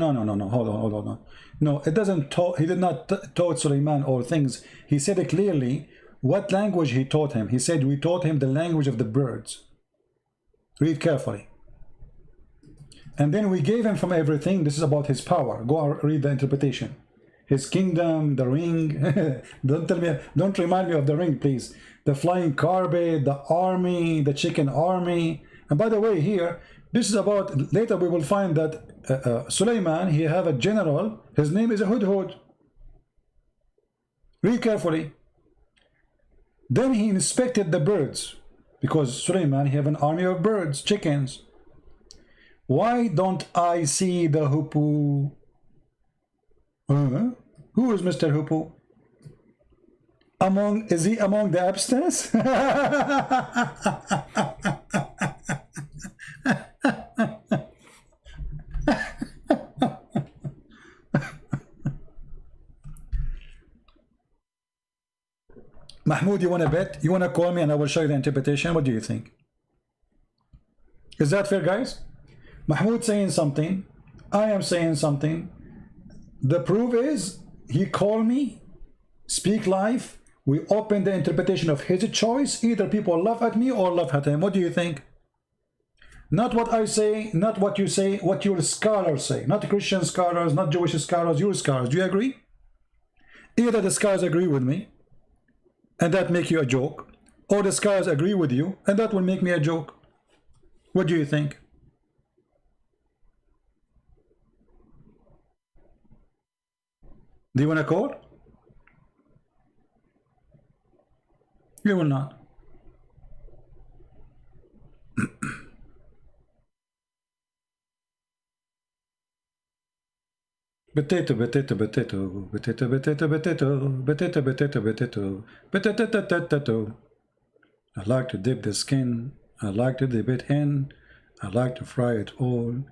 hold on. No, it doesn't taught, he did not taught Sulaiman all things. He said it clearly, what language he taught him. He said, we taught him the language of the birds. Read carefully. And then we gave him from everything. This is about his power. Go read the interpretation. His kingdom, the ring. Don't remind me of the ring, please. The flying carpet, the army, the chicken army. And by the way, here, this is about, later we will find that Sulaiman, he have a general, his name is a Hudhud. Read carefully. Then he inspected the birds, because Sulaiman, he have an army of birds, chickens. Why don't I see the hoopoe? Who is Mr. Hoopoe? Is he among the abstinence? Mahmoud, you want to bet? You want to call me and I will show you the interpretation? What do you think? Is that fair, guys? Mahmoud saying something, I am saying something. The proof is, he called me, speak live, we open the interpretation of his choice. Either people laugh at me or laugh at him. What do you think? Not what I say, not what you say, what your scholars say. Not Christian scholars, not Jewish scholars, your scholars. Do you agree? Either the scholars agree with me, and that make you a joke, or the scholars agree with you, and that will make me a joke. What do you think? Do you want to call? You will not. Potato, potato, potato, potato, potato, potato, potato, potato, potato, potato, potato. I like to dip the skin. I like to dip it in. I like to fry it all.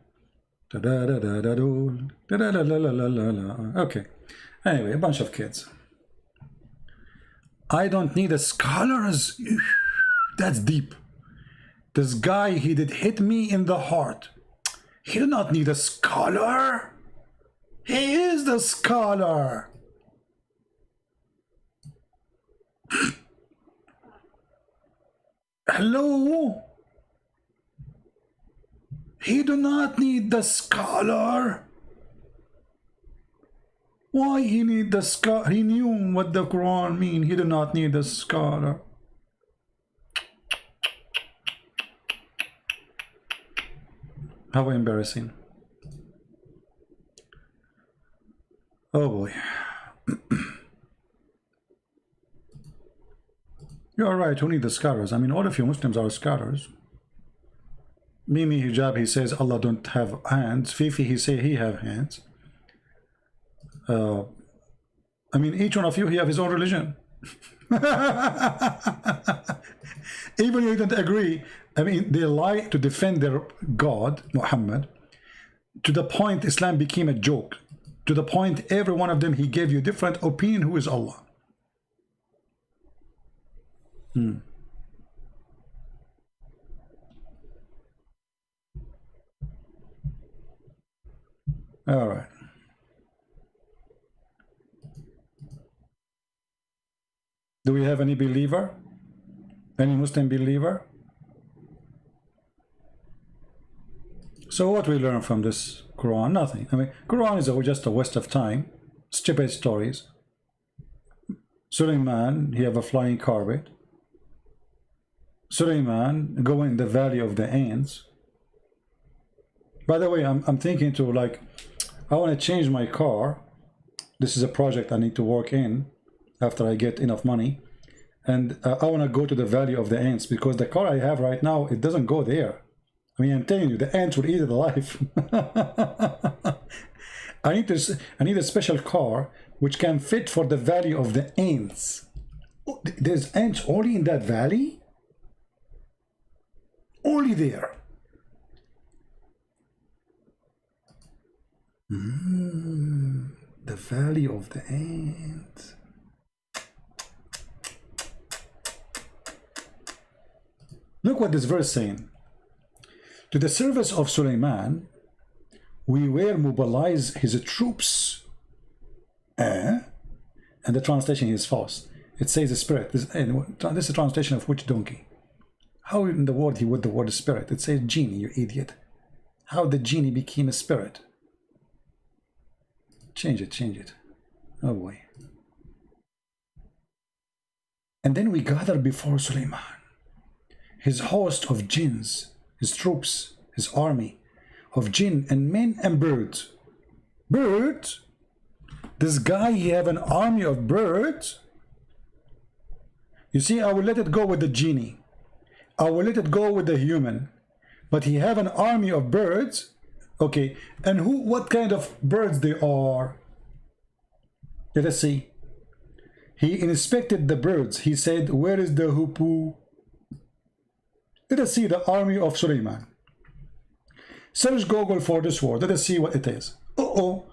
Da da da da da da da da da la la la la. Okay. Anyway, a bunch of kids. I don't need a scholars. That's deep. This guy, he did hit me in the heart. He did not need a scholar. He is the scholar. Hello? He do not need the scholar. Why he need the scholar? He knew what the Quran mean. He did not need the scholar. How embarrassing. Oh boy. You're right, who need the scholars? I mean, all of you Muslims are scholars. Mimi Hijab, he says Allah don't have hands. Fifi, he say he have hands. I mean, each one of you, he have his own religion. Even if you don't agree, I mean, they lie to defend their God, Muhammad, to the point Islam became a joke. To the point every one of them, he gave you different opinion who is Allah. All right. Do we have any believer? Any Muslim believer? So what we learn from this Quran? Nothing. I mean, Quran is just a waste of time. Stupid stories. Sulaiman, he have a flying carpet. Sulaiman go in the valley of the ants. By the way, I'm thinking to, like, I want to change my car. This is a project I need to work in after I get enough money. And I want to go to the Valley of the Ants, because the car I have right now, it doesn't go there. I mean, I'm telling you, the ants will eat it alive. I need a special car which can fit for the Valley of the Ants. Oh, there's ants only in that valley? Only there. The Valley of the Ants. Look what this verse saying. To the service of Suleiman, we will mobilize his troops. And the translation is false. It says a spirit. This is a translation of which donkey? How in the world he would the word spirit? It says genie, you idiot. How the genie became a spirit? Change it, change it. Oh boy. And then we gather before Suleiman, his host of jinns, his troops, his army of jinn and men and birds. Birds? This guy, he have an army of birds? You see, I will let it go with the genie. I will let it go with the human. But he have an army of birds. Okay, and what kind of birds they are? Let us see. He inspected the birds. He said, where is the hoopoe? Let us see the army of Suleiman. Search Google for this word. Let us see what it is. Uh-oh.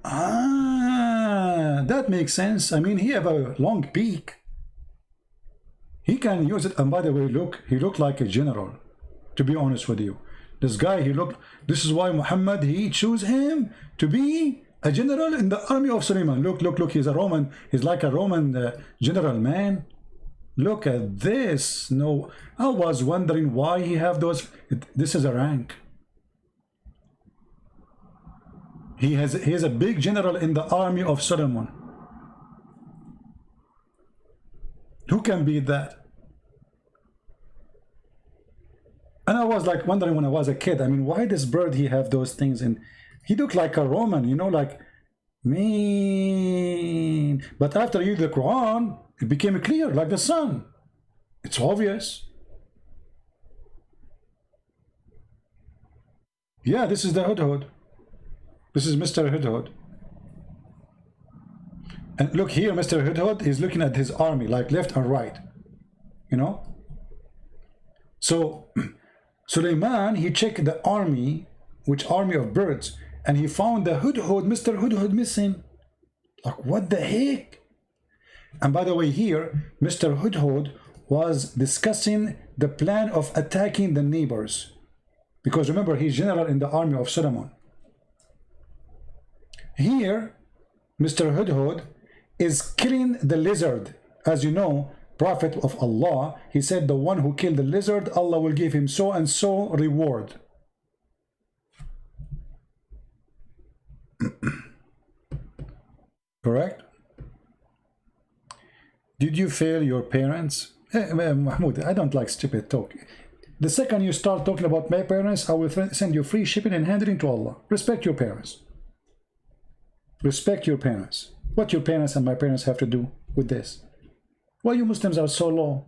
Ah, that makes sense. I mean, he have a long beak. He can use it. And by the way, look, he looked like a general, to be honest with you. This guy, this is why Muhammad, he chose him to be a general in the army of Suleiman. Look, look, look, he's like a Roman general, man. Look at this. No, I was wondering why he have those. This is a rank. He is a big general in the army of Solomon. Who can beat that? And I was like wondering when I was a kid, I mean, why this bird, he have those things? And he looked like a Roman, you know, like, mean. But after you read the Quran, it became clear, like the sun. It's obvious. Yeah, this is the Hudhud. This is Mr. Hudhud. And look here, Mr. Hudhud is looking at his army, like left and right. You know? So, Suleiman, he checked the army, which army of birds, and he found the Hudhud, Mr. Hudhud missing. Like, what the heck? And by the way, here, Mr. Hudhud was discussing the plan of attacking the neighbors. Because remember, he's general in the army of Solomon. Here, Mr. Hudhud is killing the lizard. As you know, Prophet of Allah, he said the one who killed the lizard, Allah will give him so and so reward. Correct? Did you fail your parents? Mahmoud, I don't like stupid talk. The second you start talking about my parents, I will send you free shipping and handling to Allah. Respect your parents. Respect your parents. What your parents and my parents have to do with this? Why you Muslims are so low?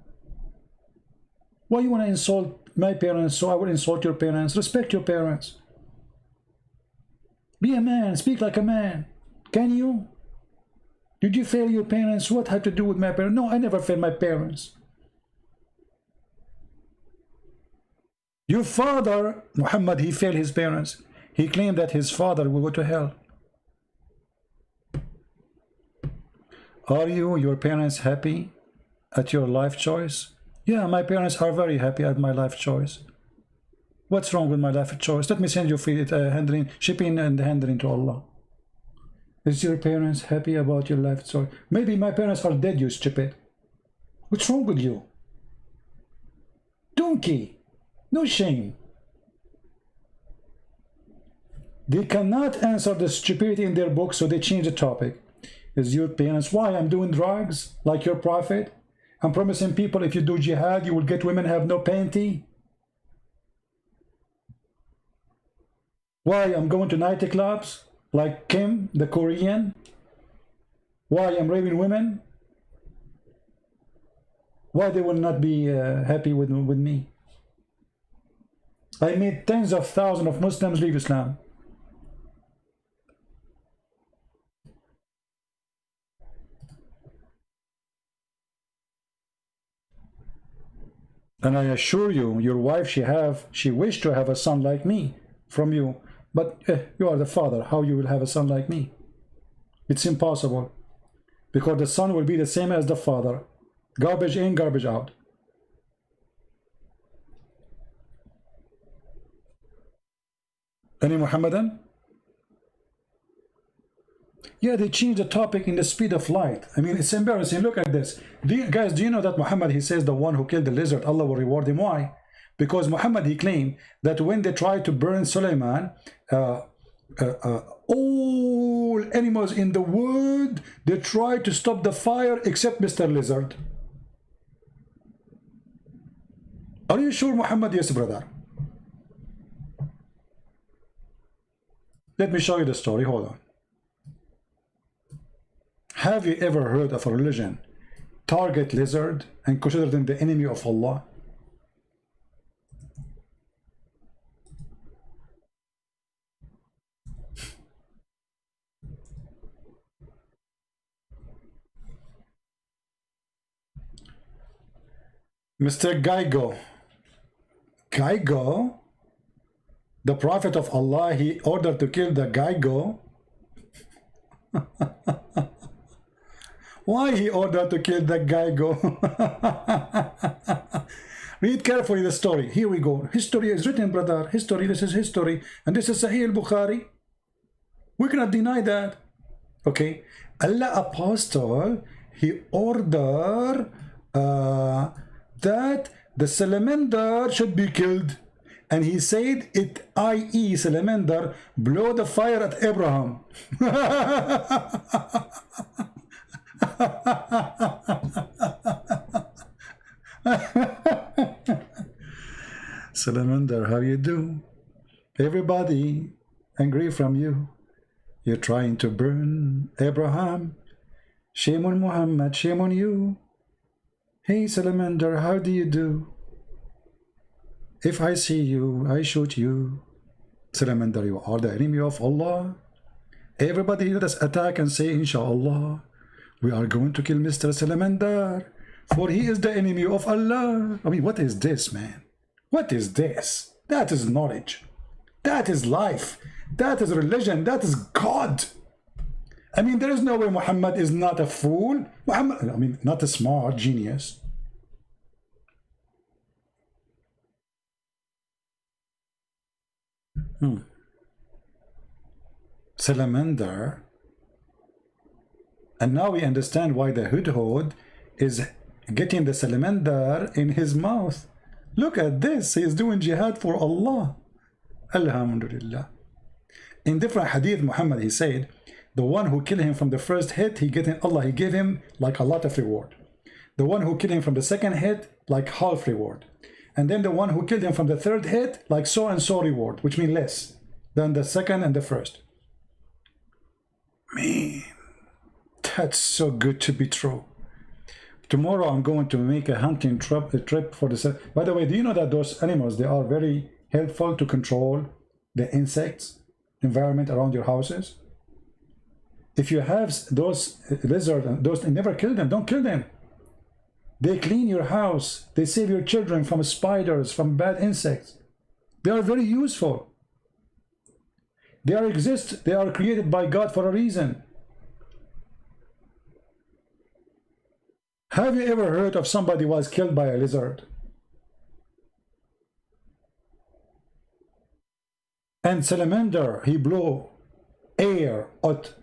Why you want to insult my parents so I will insult your parents? Respect your parents. Be a man. Speak like a man. Can you? Did you fail your parents? What had to do with my parents? No, I never failed my parents. Your father, Muhammad, he failed his parents. He claimed that his father will go to hell. Are you, your parents, happy at your life choice? Yeah, my parents are very happy at my life choice. What's wrong with my life choice? Let me send you free shipping and handling to Allah. Is your parents happy about your life choice? Maybe my parents are dead, you stupid. What's wrong with you? Donkey. No shame. They cannot answer the stupidity in their book, so they change the topic. Is your parents, why I'm doing drugs like your prophet? I'm promising people if you do jihad, you will get women have no panty. Why I'm going to nightclubs like Kim, the Korean? Why I'm raping women? Why they will not be happy with me? I made tens of thousands of Muslims leave Islam. And I assure you, your wife, she wished to have a son like me from you. But you are the father. How you will have a son like me? It's impossible. Because the son will be the same as the father. Garbage in, garbage out. Any Muhammadan? Yeah, they changed the topic in the speed of light. I mean, it's embarrassing. Look at this. Guys, do you know that Muhammad, he says the one who killed the lizard, Allah will reward him. Why? Because Muhammad, he claimed that when they tried to burn Suleiman, all animals in the world, they tried to stop the fire except Mr. Lizard. Are you sure, Muhammad? Yes, brother. Let me show you the story. Hold on. Have you ever heard of a religion target lizard and consider them the enemy of Allah? Mr. Geigo. Geigo? The Prophet of Allah, he ordered to kill the Geigo. Why he ordered to kill the Geigo? Read carefully the story. Here we go. History is written, brother. History, this is history. And this is Sahih al-Bukhari. We cannot deny that. Okay. Allah Apostle, he ordered that the salamander should be killed. And he said, it, i.e. salamander, blow the fire at Abraham. Salamander, how you do? Everybody angry from you. You're trying to burn Abraham. Shame on Muhammad, shame on you. Hey salamander, how do you do? If I see you, I shoot you. Salamander, you are the enemy of Allah. Everybody let us attack and say, Inshallah, we are going to kill Mr. Salamander, for he is the enemy of Allah. I mean, what is this, man? What is this? That is knowledge. That is life. That is religion. That is God. I mean, there is no way Muhammad is not a fool. Muhammad, I mean, not a smart genius. Salamander. And now we understand why the hudhud is getting the salamander in his mouth. Look at this. He is doing jihad for Allah. Alhamdulillah. In different hadith, Muhammad, he said, the one who killed him from the first hit, he gave him like a lot of reward. The one who killed him from the second hit, like half reward. And then the one who killed him from the third hit, like so and so reward, which means less than the second and the first. Man, that's so good to be true. Tomorrow I'm going to make a hunting trip for the... By the way, do you know that those animals, they are very helpful to control the insects, environment around your houses? If you have those lizards, those, never kill them, don't kill them. They clean your house. They save your children from spiders, from bad insects. They are very useful. They are created by God for a reason. Have you ever heard of somebody was killed by a lizard? And salamander, he blew air at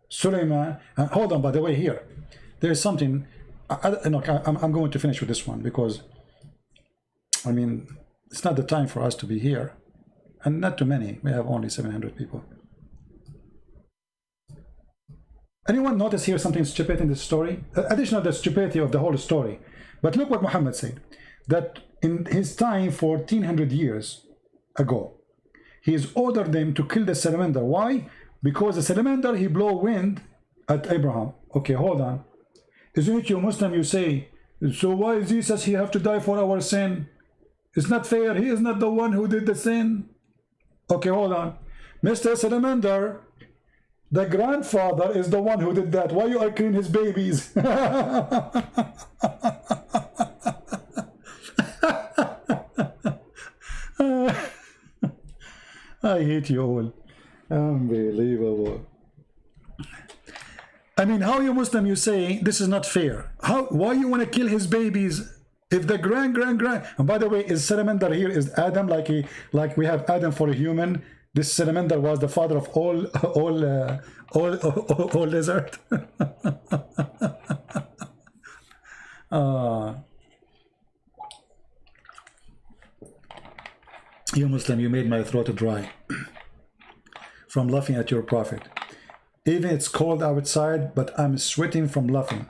Suleiman. And hold on, by the way, here, there's something. I'm going to finish with this one because, I mean, it's not the time for us to be here. And not too many. We have only 700 people. Anyone notice here something stupid in this story? Additional to the stupidity of the whole story. But look what Muhammad said. That in his time, 1400 years ago, he's ordered them to kill the salamander. Why? Because the salamander, he blow wind at Abraham. Okay, hold on. Isn't it you Muslim, you say, so why is Jesus, he have to die for our sin? It's not fair. He is not the one who did the sin. Okay, hold on. Mr. Salamander, the grandfather is the one who did that. Why you are killing his babies? I hate you all. Unbelievable. I mean, how you Muslim, you say this is not fair? Why you want to kill his babies if the grand and by the way, is salamander here is Adam, like we have Adam for a human? This salamander was the father of all lizard. You Muslim, you made my throat dry from laughing at your prophet. Even it's cold outside, but I'm sweating from laughing.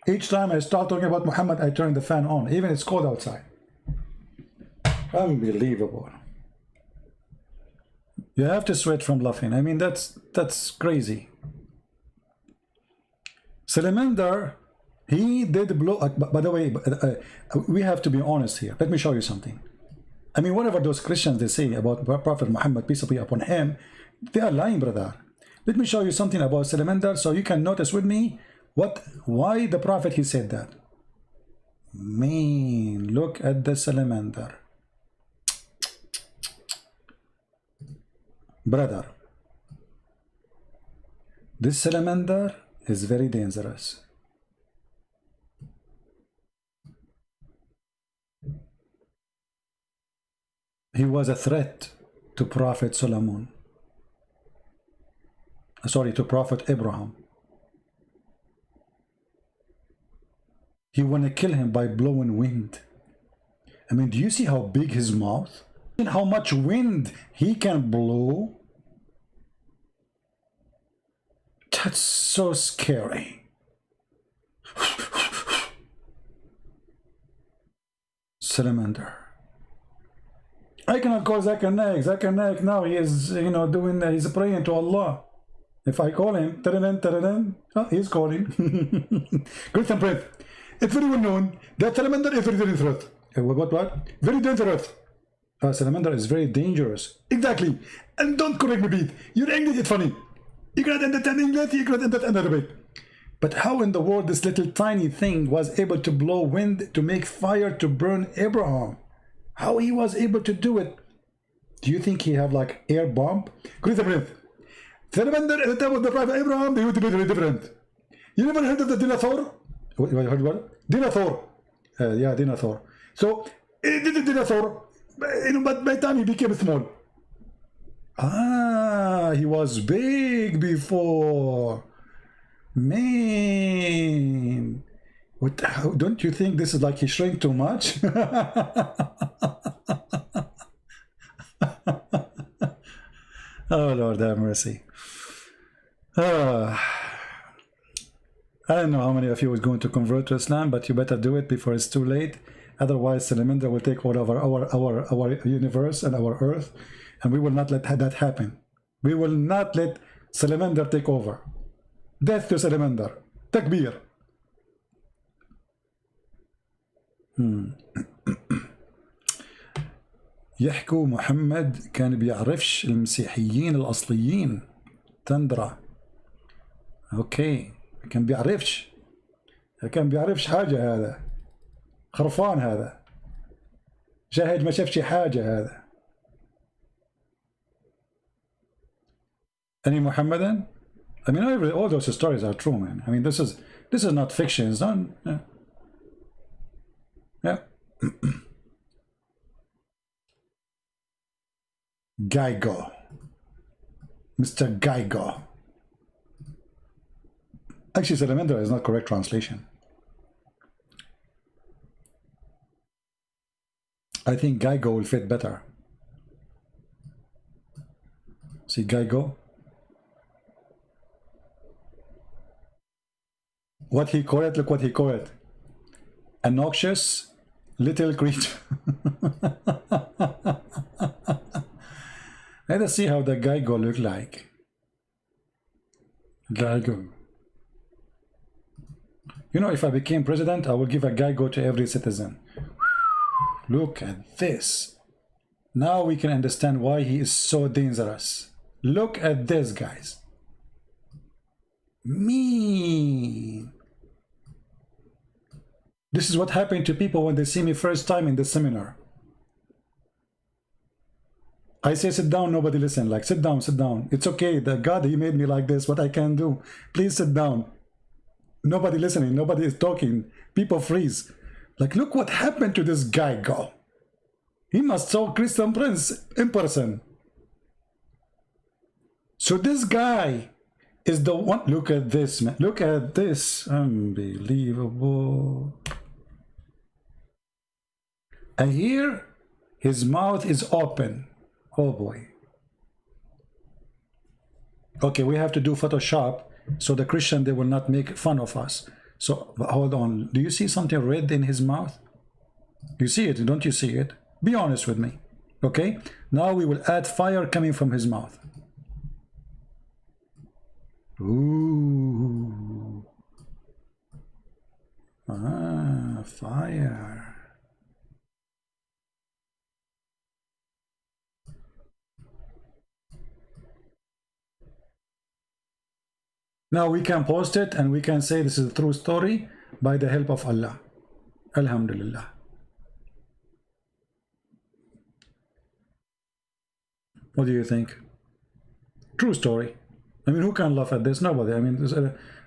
Each time I start talking about Muhammad, I turn the fan on. Even it's cold outside. Unbelievable. You have to sweat from laughing. I mean, that's crazy. Salamander, he did blow. By the way, we have to be honest here. Let me show you something. I mean, whatever those Christians they say about Prophet Muhammad, peace be upon him, they are lying, brother. Let me show you something about salamander so you can notice with me why the prophet he said that. Man, look at the salamander. Brother, this salamander is very dangerous. He was a threat to Prophet Solomon. Sorry, to Prophet Abraham. He want to kill him by blowing wind. I mean, do you see how big his mouth? And how much wind he can blow? That's so scary. Salamander. I cannot call Zakir Naik. Zakir Naik now he is, he's praying to Allah. If I call him, oh, he's calling. Good and breath. It's very well known that salamander is very dangerous. What? Very dangerous. Salamander is very dangerous. Exactly. And don't correct me, Pete. Your English is funny. You cannot understand English, you cannot understand Arabic. But how in the world this little tiny thing was able to blow wind to make fire to burn Abraham? How he was able to do it? Do you think he have like air bomb? Good and breath. Salamander at the time of the Prophet Abraham, they would be very different. You never heard of the dinosaur? What? Dinosaur. Yeah, dinosaur. So, it did a dinosaur, but by the time he became small. He was big before. Man. Don't you think this is like he shrank too much? Oh, Lord have mercy. I don't know how many of you is going to convert to Islam, but you better do it before it's too late. Otherwise, salamander will take over our universe and our earth, and we will not let that happen. We will not let salamander take over. Death to salamander. Takbir. يحكوا محمد كان بيعرفش المسيحيين الأصليين تندرة. أوكي كان بيعرفش حاجة. هذا خرفان، هذا شاهد ما شافش حاجة. هذا any Muhammadan? I mean, all those stories are true, man. I mean, this is not fiction. It's not. Yeah. Geigo. Mr. Geigo. Actually, salamander is not correct translation. I think Geigo will fit better. See Geigo? What he called it, look what he called it. A noxious little creature. Let us see how the guy go look like. Guy go. You know, if I became president, I will give a guy go to every citizen. Look at this. Now we can understand why he is so dangerous. Look at this, guys. Mean. This is what happened to people when they see me first time in the seminar. I say sit down, nobody listen. Like sit down, sit down. It's okay. The God, he made me like this. What I can do? Please sit down. Nobody listening. Nobody is talking. People freeze. Like look what happened to this guy. Go. He must saw Christian Prince in person. So this guy is the one. Look at this, man. Look at this. Unbelievable. And here, his mouth is open. Oh boy. Okay, we have to do Photoshop so the Christian, they will not make fun of us. So hold on. Do you see something red in his mouth? You see it, don't you see it? Be honest with me. Okay, now we will add fire coming from his mouth. Ooh. Ah, fire. Now we can post it and we can say this is a true story by the help of Allah. Alhamdulillah. What do you think? True story. I mean, who can laugh at this? Nobody. I mean,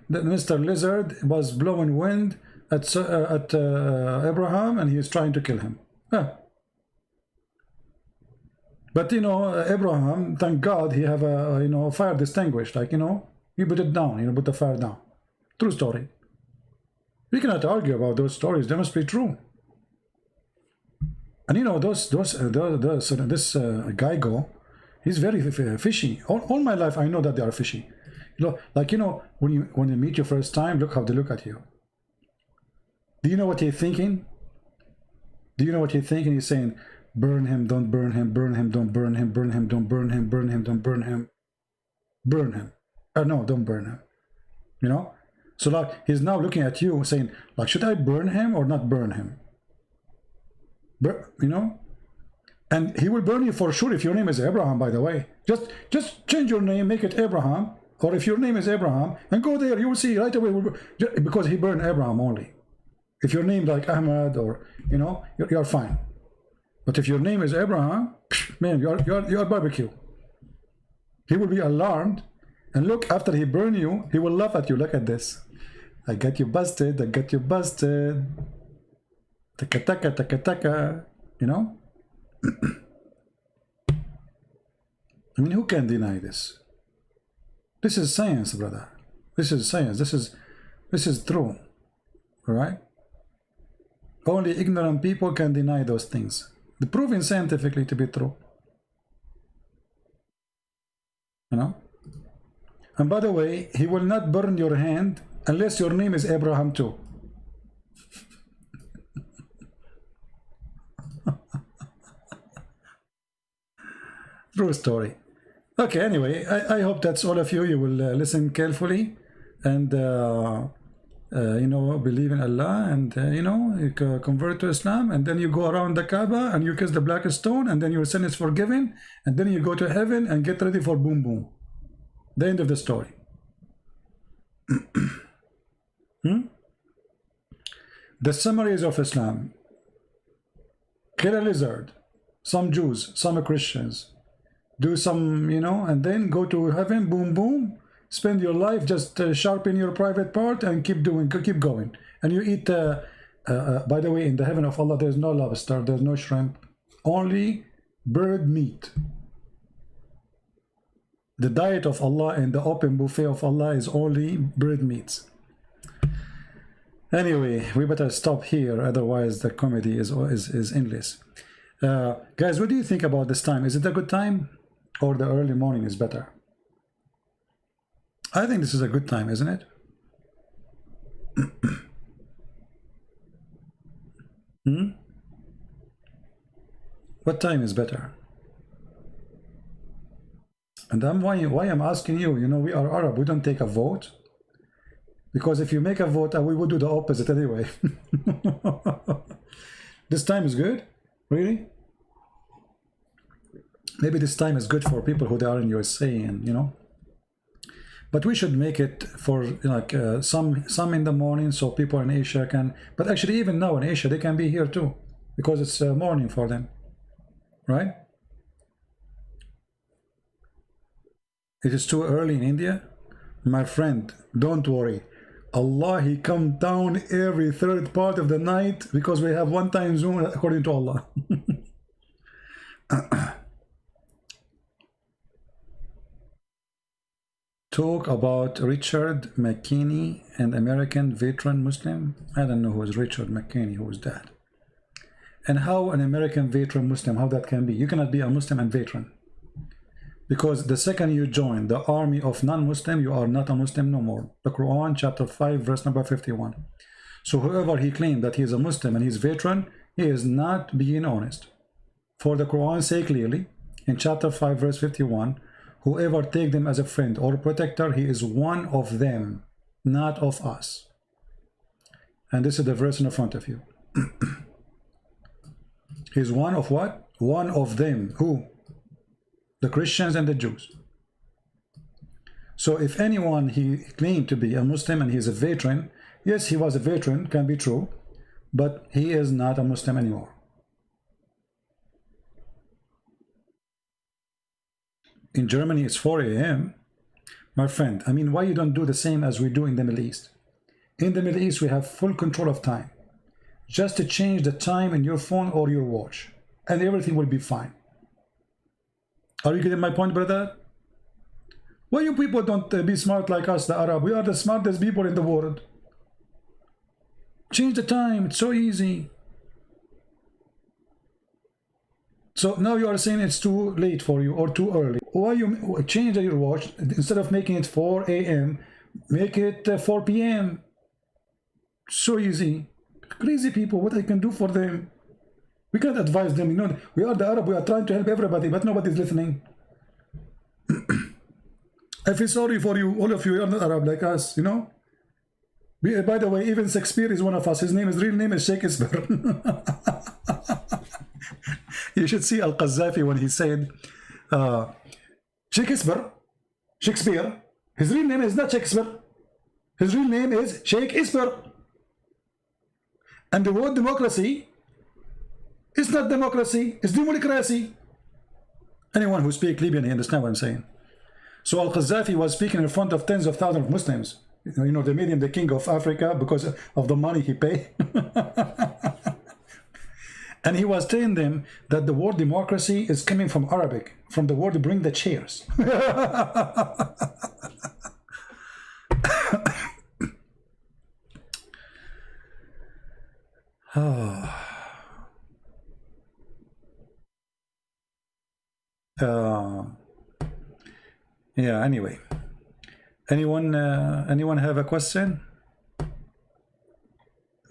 Mr. Lizard was blowing wind at Abraham and he is trying to kill him. But you know, Abraham, thank God, he have a fire distinguished. Like he put it down. Put the fire down. True story. We cannot argue about those stories. They must be true. And this guy go. He's very fishy. All my life, I know that they are fishy. Like when they meet you first time, look how they look at you. Do you know what he's thinking? Do you know what he's thinking? He's saying, burn him, don't burn him, burn him, don't burn him, burn him, don't burn him, burn him, don't burn him, burn him. No, don't burn him. So like he's now looking at you saying, like, should I burn him or not burn him? And he will burn you for sure if your name is Abraham, by the way. Just change your name, make it Abraham. Or if your name is Abraham, and go there, you will see right away. Because he burned Abraham only. If your name like Ahmad or, you're fine. But if your name is Abraham, man, you're barbecue. He will be alarmed. And look, after he burn you, he will laugh at you. Look at this. I got you busted. I got you busted. Taka taka taka taka. I mean, who can deny this? This is science, brother. This is science. This is true. All right? Only ignorant people can deny those things. They're proven scientifically to be true. And by the way, he will not burn your hand unless your name is Abraham too. True story. Okay, anyway, I hope that's all of you. You will listen carefully and, believe in Allah and, you convert to Islam, and then you go around the Kaaba and you kiss the black stone, and then your sin is forgiven, and then you go to heaven and get ready for boom boom. The end of the story. The summaries of Islam. Kill a lizard. Some Jews, some Christians. Do some, and then go to heaven, boom, boom. Spend your life, just sharpen your private part and keep going. And you eat, by the way, in the heaven of Allah, there's no lobster, there's no shrimp, only bird meat. The diet of Allah and the open buffet of Allah is only bird meats. Anyway, we better stop here, otherwise the comedy is endless. Guys, what do you think about this time? Is it a good time or the early morning is better? I think this is a good time, isn't it? What time is better? And why I'm asking you, you know, we are Arab, we don't take a vote. Because if you make a vote, we would do the opposite anyway. This time is good? Really? Maybe this time is good for people who are in USA, and you know. But we should make it for like some in the morning, so people in Asia can. But actually, even now in Asia, they can be here too, because it's morning for them, right? It is too early in India, my friend. Don't worry. Allah, He come down every third part of the night because we have one time zone according to Allah. Talk about Richard McKinney, an American veteran Muslim. I don't know who is Richard McKinney, who is that? And how an American veteran Muslim, how that can be? You cannot be a Muslim and veteran. Because the second you join the army of non-Muslim, you are not a Muslim no more. The Quran, chapter 5, verse number 51. So whoever he claimed that he is a Muslim and he's veteran, he is not being honest. For the Quran say clearly, in chapter 5, verse 51, whoever take them as a friend or protector, he is one of them, not of us. And this is the verse in the front of you. He's one of what? One of them. Who? The Christians and the Jews. So if anyone he claimed to be a Muslim and he's a veteran, yes, he was a veteran, can be true, but he is not a Muslim anymore. In Germany, it's 4 a.m. My friend, I mean, why you don't do the same as we do in the Middle East? In the Middle East, we have full control of time. Just to change the time in your phone or your watch, and everything will be fine. Are you getting my point, brother? Why you people don't be smart like us, the Arab? We are the smartest people in the world. Change the time, it's so easy. So now you are saying it's too late for you or too early. Why you change your watch? Instead of making it 4 a.m., make it 4 p.m. So easy. Crazy people, what I can do for them? We can't advise them, you know. We are the Arab, we are trying to help everybody, but nobody's listening. I feel sorry for you, all of you are not Arab like us, you know. By the way, even Shakespeare is one of us. His real name is Shakespeare. You should see Al-Qaddafi when he said, Shakespeare, his real name is not Shakespeare. His real name is Shakespeare. And the word democracy, it's not democracy, it's democracy. Anyone who speaks Libyan, he understand what I'm saying. So Al-Qaddafi was speaking in front of tens of thousands of Muslims. You know, they made him the king of Africa because of the money he paid. And he was telling them that the word democracy is coming from Arabic, from the word bring the chairs. Yeah, anyway. Anyone have a question?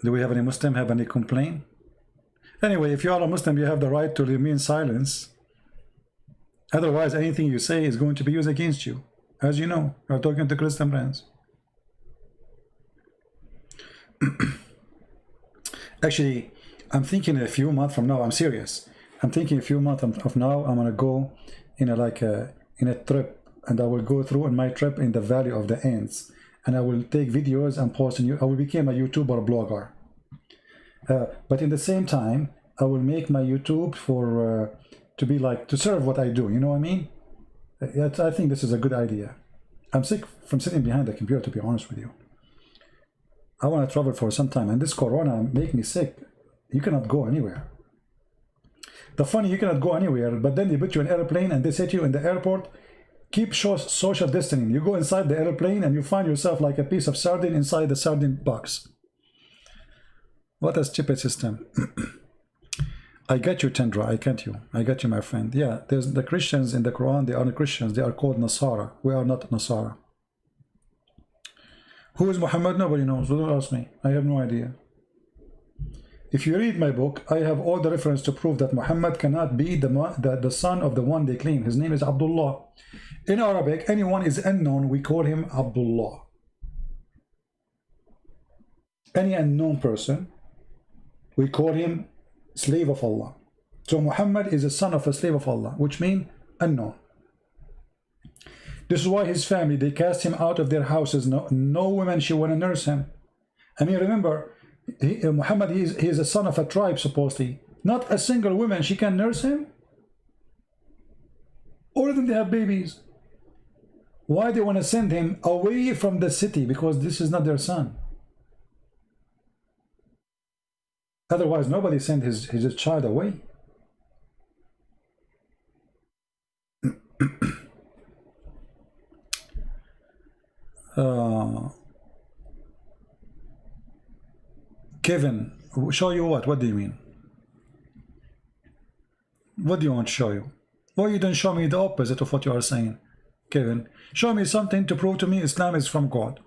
Do we have any Muslim have any complaint? Anyway, if you are a Muslim, you have the right to remain silent. Otherwise, anything you say is going to be used against you. As you know, you're talking to Christian friends. Actually, I'm thinking a few months from now, I'm serious. I'm thinking a few months of now, I'm gonna go in a trip, and I will go through on my trip in the Valley of the Ants, and I will take videos and post on you. I will become a YouTuber blogger. But in the same time, I will make my YouTube for to be like to serve what I do. You know what I mean? I think this is a good idea. I'm sick from sitting behind the computer, to be honest with you. I want to travel for some time, and this Corona make me sick. You cannot go anywhere. The funny, you cannot go anywhere, but then they put you in an airplane and they set you in the airport. Keep social distancing. You go inside the airplane and you find yourself like a piece of sardine inside the sardine box. What a stupid system. I get you, Tendra. I get you. I get you, my friend. Yeah, there's the Christians in the Quran. They are not Christians. They are called Nasara. We are not Nasara. Who is Muhammad? Nobody knows. Don't ask me. I have no idea. If you read my book, I have all the reference to prove that Muhammad cannot be the son of the one they claim. His name is Abdullah. In Arabic, anyone is unknown, we call him Abdullah. Any unknown person, we call him slave of Allah. So Muhammad is a son of a slave of Allah, which means unknown. This is why his family, they cast him out of their houses. No woman should want to nurse him. I mean, remember, Muhammad, he is a son of a tribe, supposedly. Not a single woman, she can nurse him. All of them, they have babies. Why they want to send him away from the city? Because this is not their son. Otherwise, nobody sent his child away. Kevin, show you what? What do you mean? What do you want to show you? Why you don't show me the opposite of what you are saying, Kevin? Show me something to prove to me Islam is from God.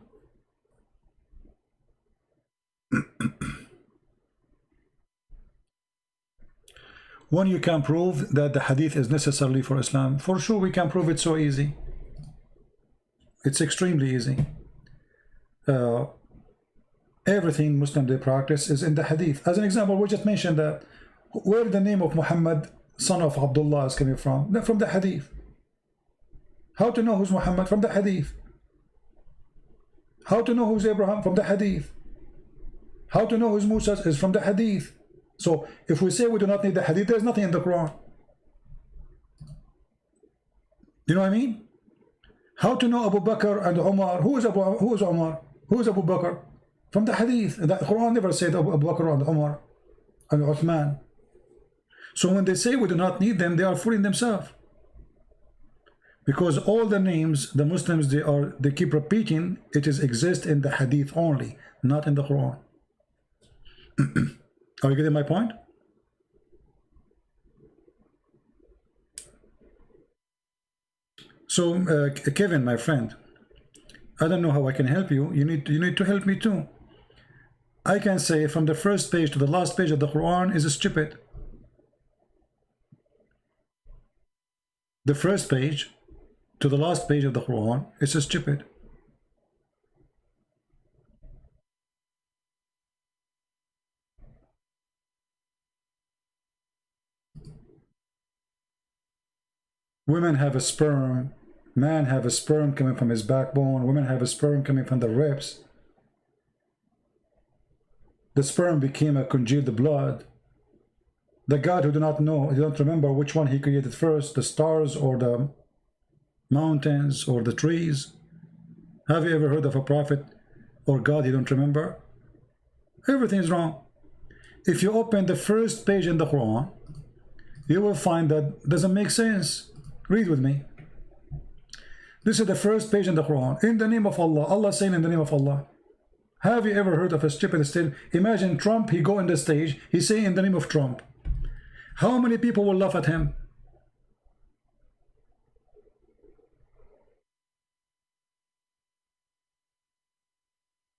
When you can prove that the hadith is necessarily for Islam, for sure we can prove it so easy. It's extremely easy. Everything Muslim they practice is in the hadith. As an example, we just mentioned that where the name of Muhammad, son of Abdullah, is coming from? From the hadith. How to know who's Muhammad? From the hadith. How to know who's Abraham? From the hadith. How to know who's Musa? Is from the hadith. So if we say we do not need the hadith, there's nothing in the Quran. You know what I mean? How to know Abu Bakr and Umar? Who is Umar? Who is Abu Bakr? From the hadith. The Quran never said Abu Bakr and Umar and Uthman. So when they say we do not need them, they are fooling themselves. Because all the names the Muslims they keep repeating, it is exist in the hadith only, not in the Quran. Are you getting my point? So Kevin, my friend, I don't know how I can help you. You need to help me too. I can say from the first page to the last page of the Quran is stupid. The first page to the last page of the Quran is stupid. Women have a sperm, man have a sperm coming from his backbone, women have a sperm coming from the ribs. The sperm became a congealed blood. The God who do not know, you don't remember which one he created first, the stars or the mountains or the trees. Have you ever heard of a prophet or God you don't remember? Everything is wrong. If you open the first page in the Quran, you will find that doesn't make sense. Read with me. This is the first page in the Quran. In the name of Allah. Allah saying in the name of Allah. Have you ever heard of a stupid still? Imagine Trump, he go on the stage, he say in the name of Trump. How many people will laugh at him?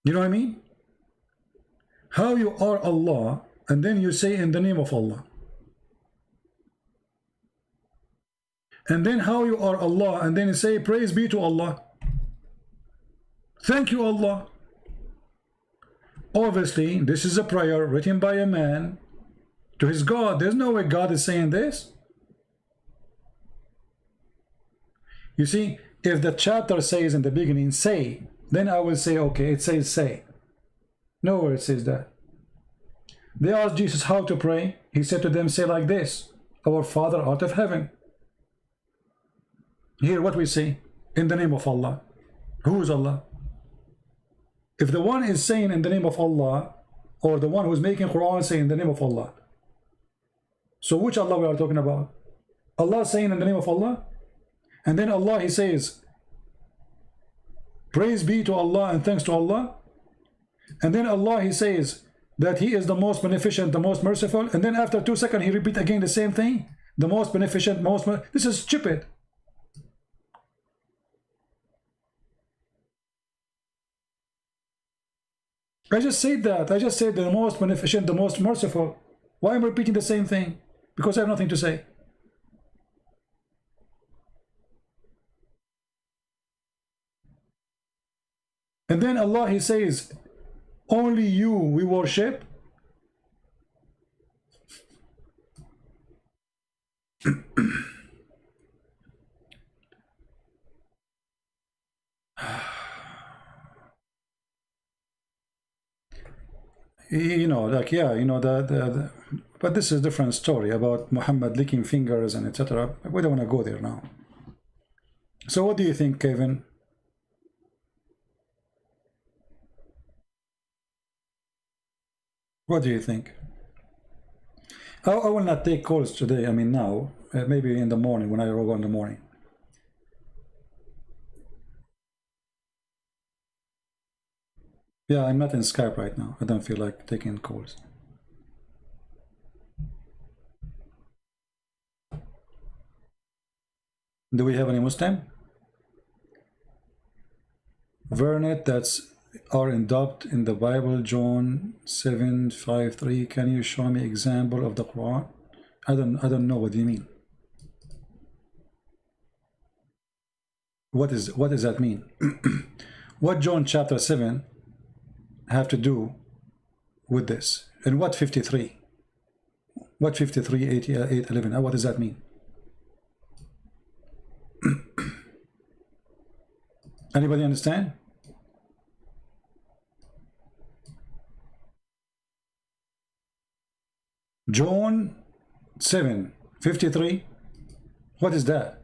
You know what I mean? How you are Allah and then you say in the name of Allah. And then how you are Allah and then you say praise be to Allah. Thank you Allah. Obviously this is a prayer written by a man to his God. There's no way God is saying this. You see, if the chapter says in the beginning say, then I will say okay, it says say. Nowhere it says that. They asked Jesus how to pray. He said to them, say like this, our Father art of heaven. Here what we say, in the name of Allah. Who is Allah? If the one is saying in the name of Allah, or the one who is making Quran saying in the name of Allah, so which Allah we are talking about? Allah saying in the name of Allah, and then Allah he says praise be to Allah and thanks to Allah, and then Allah he says that he is the most beneficent, the most merciful, and then after 2 seconds he repeat again the same thing, the most beneficent, this is stupid. I just said that. I just said the most beneficent, the most merciful. Why am I repeating the same thing? Because I have nothing to say. And then Allah, He says, only you we worship. You know, like, yeah, you know, but this is a different story about Muhammad licking fingers and etc. We don't want to go there now. So what do you think, Kevin? What do you think? I will not take calls today. I mean now, maybe in the morning when I go in the morning. Yeah, I'm not in Skype right now. I don't feel like taking calls. Do we have any Muslim? Vernet, that's are adopted in the Bible, John 7:5-3. Can you show me example of the Quran? I don't know what you mean. What does that mean? What John chapter 7 have to do with this? And what 53? What 53, 8, 11? What does that mean? Anybody understand? John 7:53. What is that?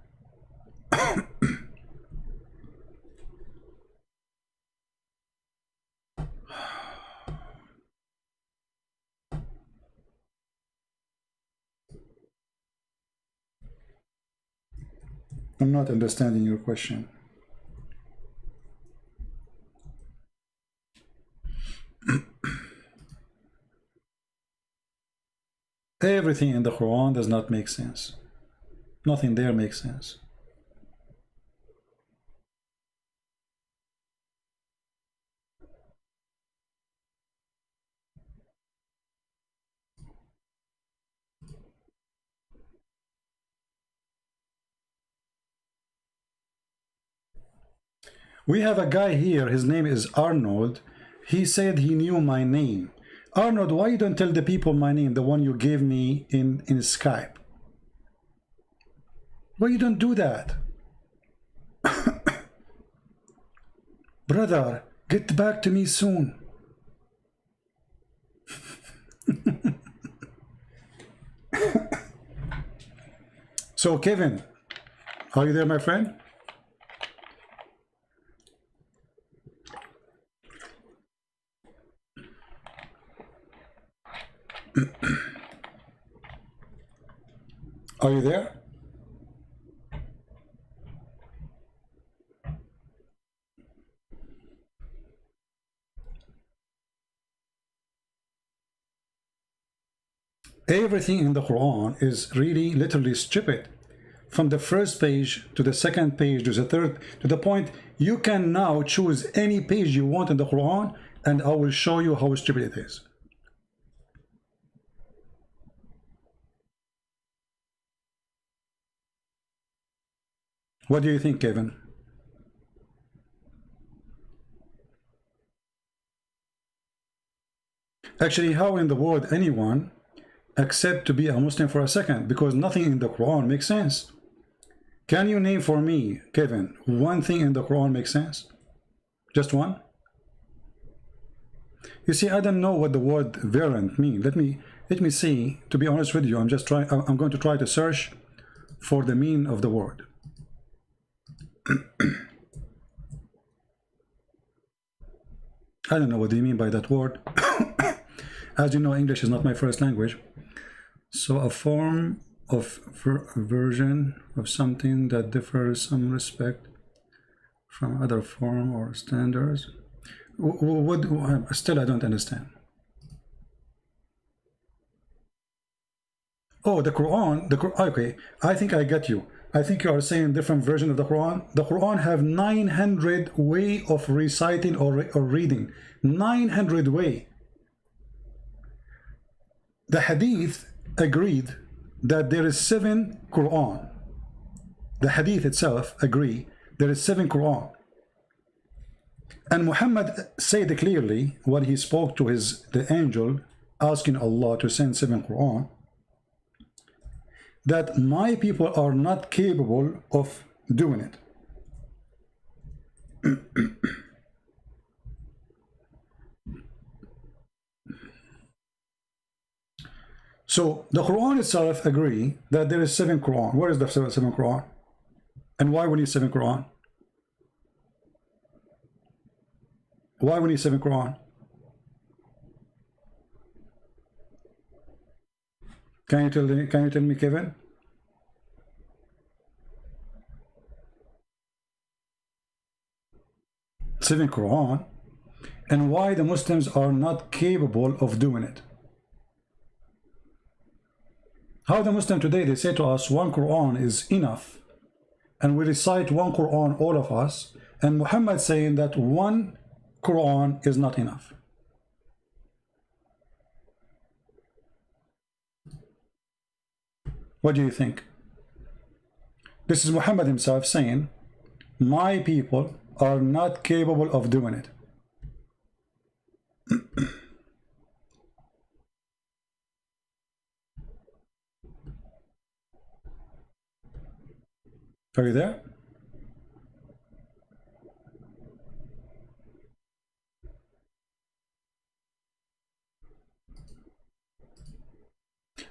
I'm not understanding your question. Everything in the Quran does not make sense. Nothing there makes sense. We have a guy here, his name is Arnold. He said he knew my name. Arnold, why you don't tell the people my name, the one you gave me in Skype? Why you don't do that? Brother, get back to me soon. So Kevin, are you there, my friend? Are you there? Everything in the Quran is really literally stupid. From the first page to the second page to the third, to the point you can now choose any page you want in the Quran, and I will show you how stupid it is. What do you think, Kevin? Actually, how in the world anyone accept to be a Muslim for a second? Because nothing in the Quran makes sense. Can you name for me, Kevin, one thing in the Quran makes sense? Just one? You see, I don't know what the word variant means. Let me see. To be honest with you, I'm going to try to search for the meaning of the word. I don't know what they mean by that word. As you know, English is not my first language. So a form of version of something that differs some respect from other form or standards. Still I don't understand. Oh, the Quran, okay, I think I get you. I think you are saying different version of the Quran. The Quran have 900 way of reciting or reading. 900 way. The Hadith agreed that there is 7 Quran. The Hadith itself agree there is 7 Quran. And Muhammad said clearly when he spoke to the angel asking Allah to send 7 Quran, that my people are not capable of doing it. So the Quran itself agree that there is 7 Quran. Where is the 7 Quran? And why we need 7 Quran? Why we need 7 Quran? Can you tell me, Kevin? Seven Quran, and why the Muslims are not capable of doing it. How the Muslim today, they say to us 1 Quran is enough, and we recite 1 Quran, all of us, and Muhammad saying that 1 Quran is not enough. What do you think? This is Muhammad himself saying, my people are not capable of doing it. Are you there?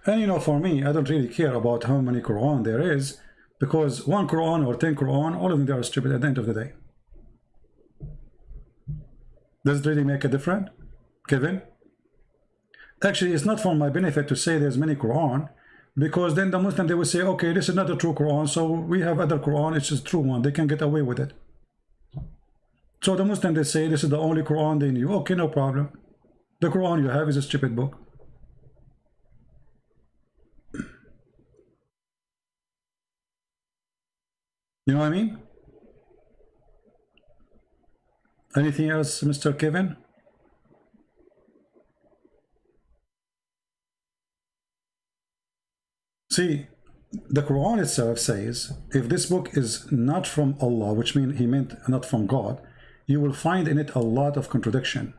And you know, for me, I don't really care about how many Quran there is, because 1 Quran or 10 Quran, all of them, they are stupid at the end of the day. Does it really make a difference, Kevin? Actually, it's not for my benefit to say there's many Quran, because then the Muslim, they will say, okay, this is not a true Quran, so we have other Quran, it's a true one, they can get away with it. So the Muslim, they say this is the only Quran they knew. Okay, no problem. The Quran you have is a stupid book. You know what I mean? Anything else, Mr. Kevin? See, the Quran itself says, if this book is not from Allah, which means he meant not from God, you will find in it a lot of contradiction.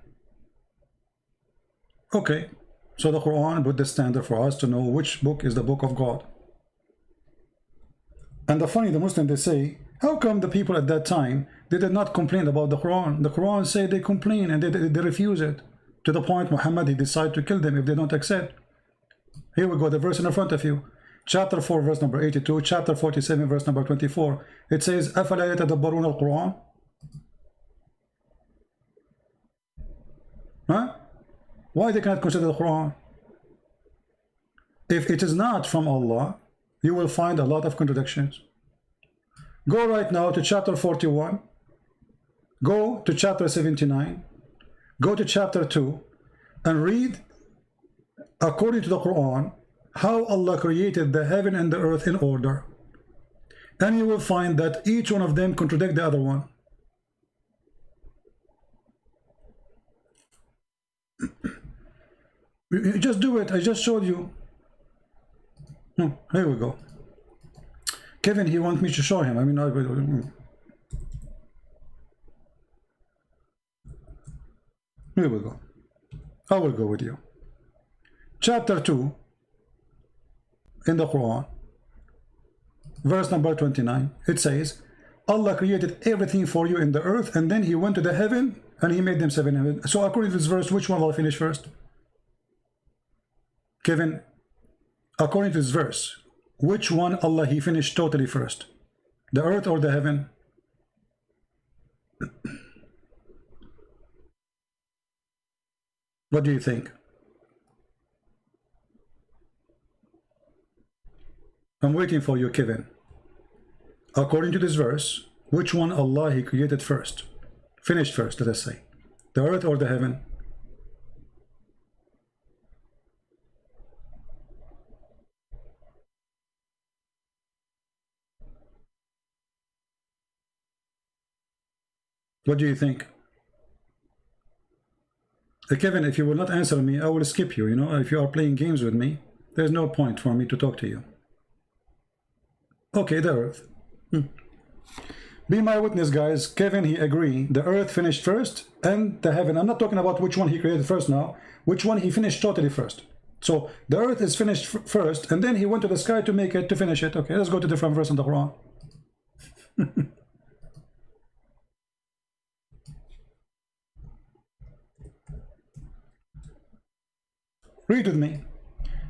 Okay, so the Quran put the standard for us to know which book is the book of God. And the funny, the Muslim, they say, how come the people at that time, they did not complain about the Quran? The Quran say they complain and they refuse it. To the point Muhammad, he decided to kill them if they don't accept. Here we go, the verse in front of you. Chapter 4, verse number 82, chapter 47, verse number 24. It says, أَفَلَا يَتَدَبَّرُونَ الْقُرْآنَ. Huh? Why they cannot consider the Quran? If it is not from Allah, you will find a lot of contradictions. Go right now to chapter 41. Go to chapter 79. Go to chapter 2 and read, according to the Quran, how Allah created the heaven and the earth in order. And you will find that each one of them contradict the other one. You just do it. I just showed you. Here we go. Kevin, he wants me to show him. I mean, here we go. I will go with you. Chapter 2 in the Quran, verse number 29. It says, Allah created everything for you in the earth, and then he went to the heaven and he made them 7 heaven. So according to this verse, which one will I finish first? Kevin, according to this verse, which one Allah he finished totally first? The earth or the heaven? What do you think? I'm waiting for you, Kevin. According to this verse, which one Allah he created first? Finished first, let us say. The earth or the heaven? What do you think? Kevin, if you will not answer me, I will skip you. You know, if you are playing games with me, there's no point for me to talk to you. Okay, the earth. Be my witness, guys. Kevin, he agreed. The earth finished first, and the heaven. I'm not talking about which one he created first now. Which one he finished totally first. So the earth is finished first, and then he went to the sky to make it, to finish it. Okay, let's go to different verse in the Quran. Read with me.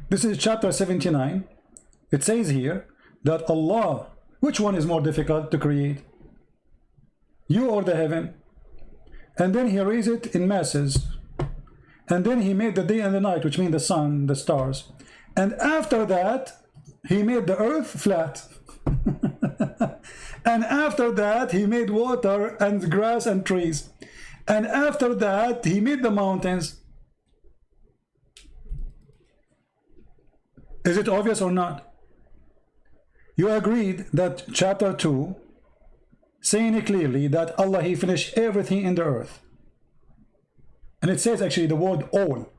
This is chapter 79. It says here that Allah, which one is more difficult to create? You or the heaven? And then he raised it in masses. And then he made the day and the night, which mean the sun, the stars. And after that, he made the earth flat. And after that, he made water and grass and trees. And after that, he made the mountains. Is it obvious or not? You agreed that chapter 2, saying it clearly that Allah, he finished everything in the earth. And it says actually the word all.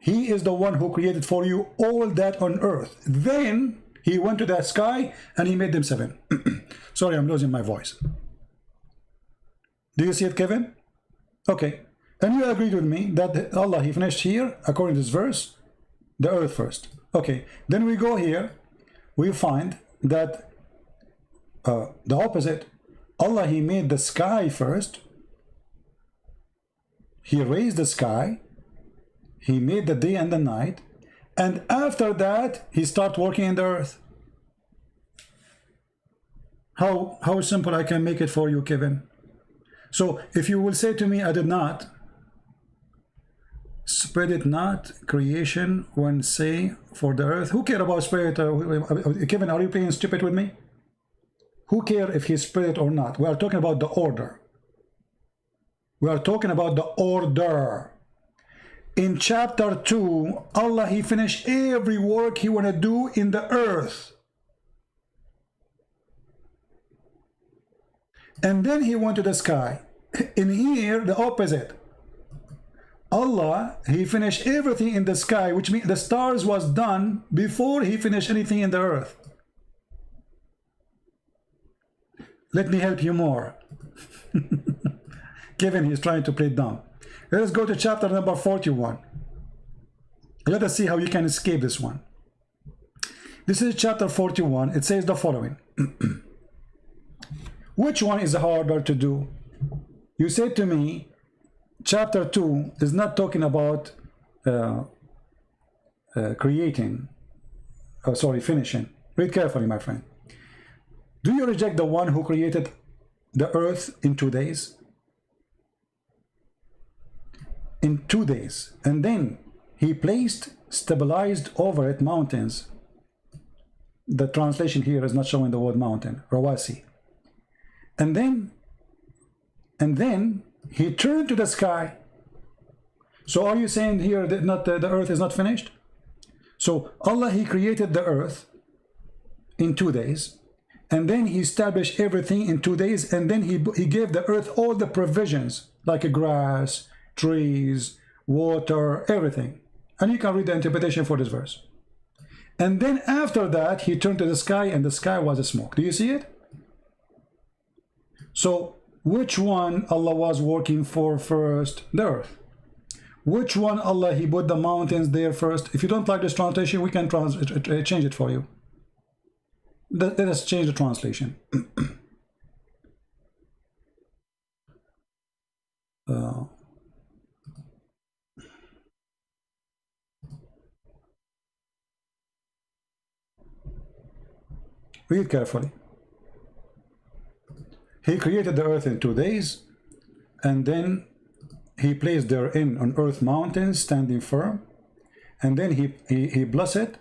He is the one who created for you all that on earth. Then he went to that sky and he made them 7. Sorry, I'm losing my voice. Do you see it, Kevin? Okay. And you agreed with me that Allah, he finished here, according to this verse, the earth first. Okay. Then we go here. We find that the opposite. Allah, he made the sky first. He raised the sky. He made the day and the night. And after that, he started working in the earth. How simple I can make it for you, Kevin. So if you will say to me, I did not, spread it not creation when say for the earth. Who care about spread it? Kevin, are you playing stupid with me? Who care if he spread it or not? We are talking about the order. We are talking about the order. In chapter 2, Allah, he finished every work he want to do in the earth. And then he went to the sky. In here, the opposite. Allah, he finished everything in the sky, which means the stars was done before he finished anything in the earth. Let me help you more. Kevin, he's trying to play dumb. Let us go to chapter number 41. Let us see how you can escape this one. This is chapter 41. It says the following. Which one is harder to do? You said to me, chapter 2 is not talking about finishing. Read carefully, my friend. Do you reject the one who created the earth in 2 days? In 2 days. And then he stabilized over it mountains. The translation here is not showing the word mountain, rawasi. And then he turned to the sky. So are you saying here that the earth is not finished? So Allah, he created the earth in 2 days, and then he established everything in 2 days, and then he gave the earth all the provisions, like a grass, trees, water, everything. And you can read the interpretation for this verse. And then after that, he turned to the sky, and the sky was a smoke. Do you see it? So which one Allah was working for first? The earth. Which one Allah, he put the mountains there first? If you don't like this translation, we can change it for you. Let us change the translation. Read carefully. He created the earth in 2 days, and then he placed therein on earth mountains standing firm, and then he blessed it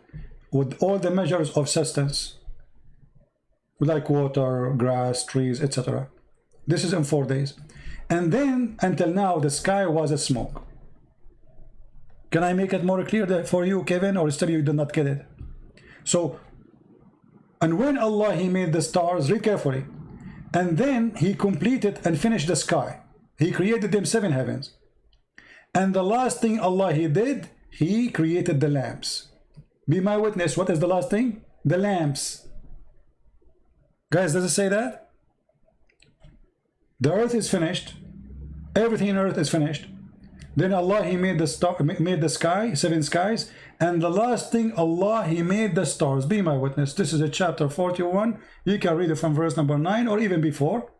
with all the measures of sustenance, like water, grass, trees, etc. This is in 4 days. And then until now the sky was a smoke. Can I make it more clear for you, Kevin, or still you did not get it? So, and when Allah, he made the stars, read carefully, and then he completed and finished the sky. He created them 7 heavens. And the last thing Allah He did, He created the lamps. Be my witness. What is the last thing? The lamps. Guys, does it say that? The earth is finished. Everything on earth is finished. Then Allah He made the sky, 7 skies. And the last thing, Allah He made the stars. Be my witness. This is a chapter 41. You can read it from verse number 9 or even before,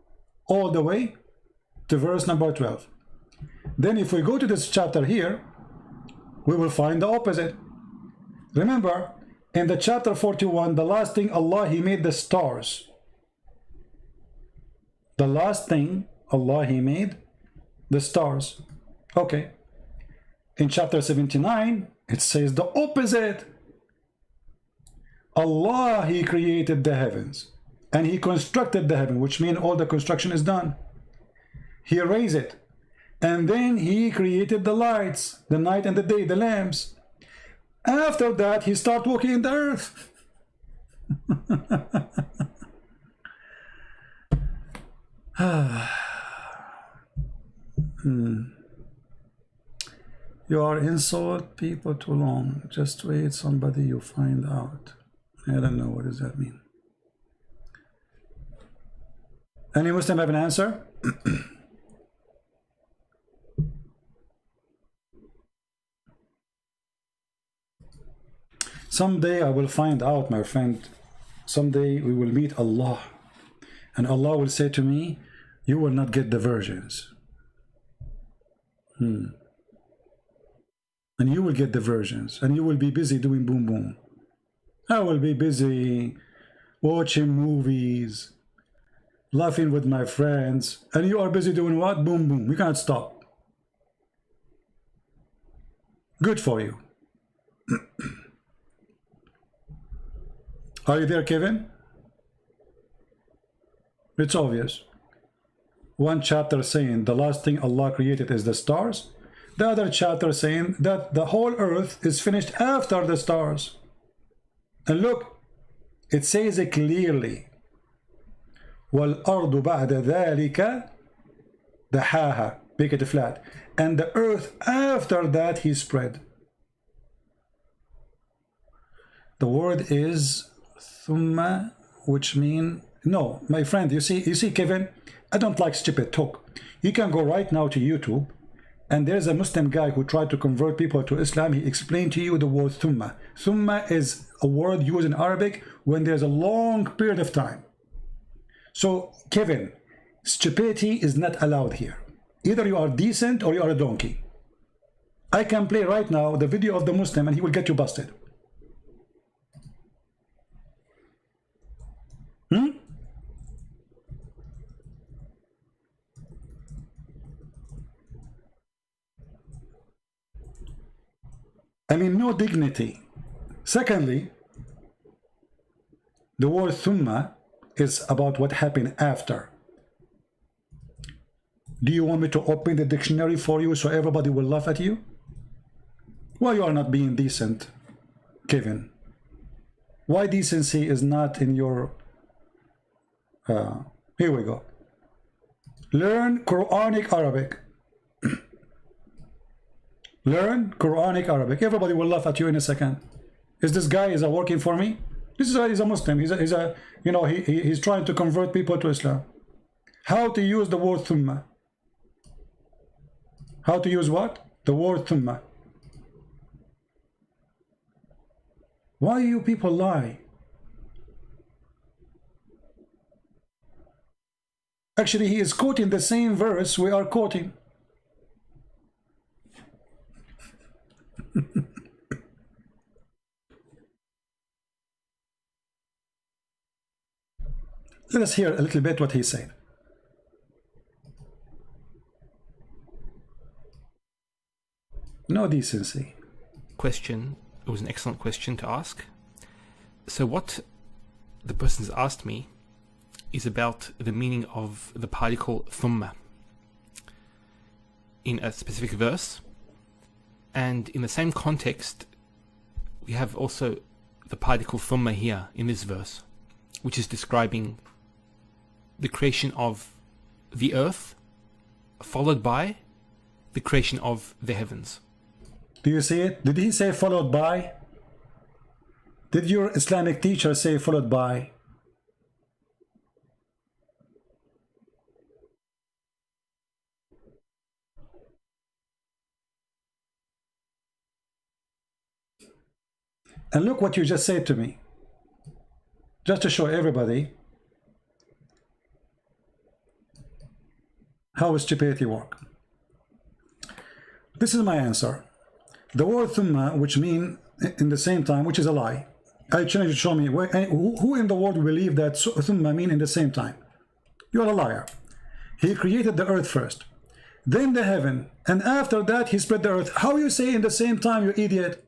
all the way to verse number 12. Then if we go to this chapter here, we will find the opposite. Remember, in the chapter 41, the last thing, Allah He made the stars. The last thing, Allah He made the stars. Okay. In chapter 79, it says the opposite. Allah He created the heavens and He constructed the heaven, which means all the construction is done. He raised it. And then He created the lights, the night and the day, the lamps. After that, He started walking in the earth. You are insult people too long. Just wait, somebody you find out. I don't know, what does that mean? Any Muslim have an answer? Someday I will find out, my friend. Someday we will meet Allah. And Allah will say to me, you will not get the virgins. And you will get the virgins. And you will be busy doing boom boom. I will be busy watching movies, laughing with my friends. And you are busy doing what? Boom boom. You can't stop. Good for you. Are you there, Kevin? It's obvious. One chapter saying the last thing Allah created is the stars. The other chapter saying that the whole earth is finished after the stars. And look, it says it clearly. وَالْأَرْضُ بَعْدَ ذَلِكَ دَحَاهَا. Make it flat. And the earth after that He spread. The word is thumma, which mean no, my friend. You see, Kevin, I don't like stupid talk. You can go right now to YouTube, and there's a Muslim guy who tried to convert people to Islam. He explained to you the word thumma. Thumma is a word used in Arabic when there's a long period of time. So, Kevin, stupidity is not allowed here. Either you are decent or you are a donkey. I can play right now the video of the Muslim and he will get you busted. I mean, no dignity. Secondly, the word thumma is about what happened after. Do you want me to open the dictionary for you so everybody will laugh at you? Well, you are not being decent, Kevin. Why decency is not in your... here we go. Learn Quranic Arabic. Learn Quranic Arabic. Everybody will laugh at you in a second. Is this guy working for me? This guy is a Muslim. He's trying to convert people to Islam. How to use the word thumma? How to use what? The word thumma. Why you people lie? Actually, he is quoting the same verse we are quoting. Let us hear a little bit what he said. No decency. Question. It was an excellent question to ask. So what the person has asked me is about the meaning of the particle thumma in a specific verse. And in the same context, we have also the particle thumma here in this verse, which is describing the creation of the earth followed by the creation of the heavens. Do you see it? Did he say followed by? Did your Islamic teacher say followed by? And look what you just said to me. Just to show everybody how stupidity works. This is my answer. The word thumma, which mean in the same time, which is a lie. I challenge you to show me who in the world will believe that thumma mean in the same time. You are a liar. He created the earth first, then the heaven, and after that he spread the earth. How you say in the same time, you idiot?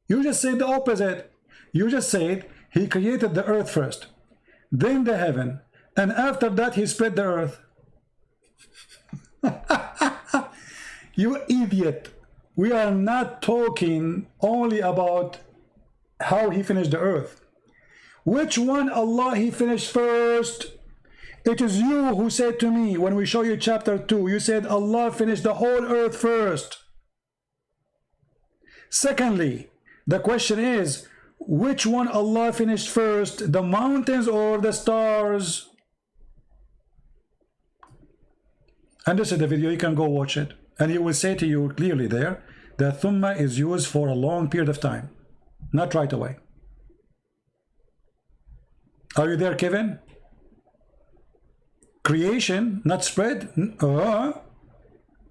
You just said the opposite. You just said he created the earth first, then the heaven, and after that he spread the earth. You idiot. We are not talking only about how he finished the earth. Which one Allah he finished first? It is you who said to me when we show you chapter 2, you said Allah finished the whole earth first. Secondly, the question is, which one Allah finished first, the mountains or the stars? And this is the video, you can go watch it. And he will say to you clearly there that thumma is used for a long period of time, not right away. Are you there, Kevin? Creation, not spread.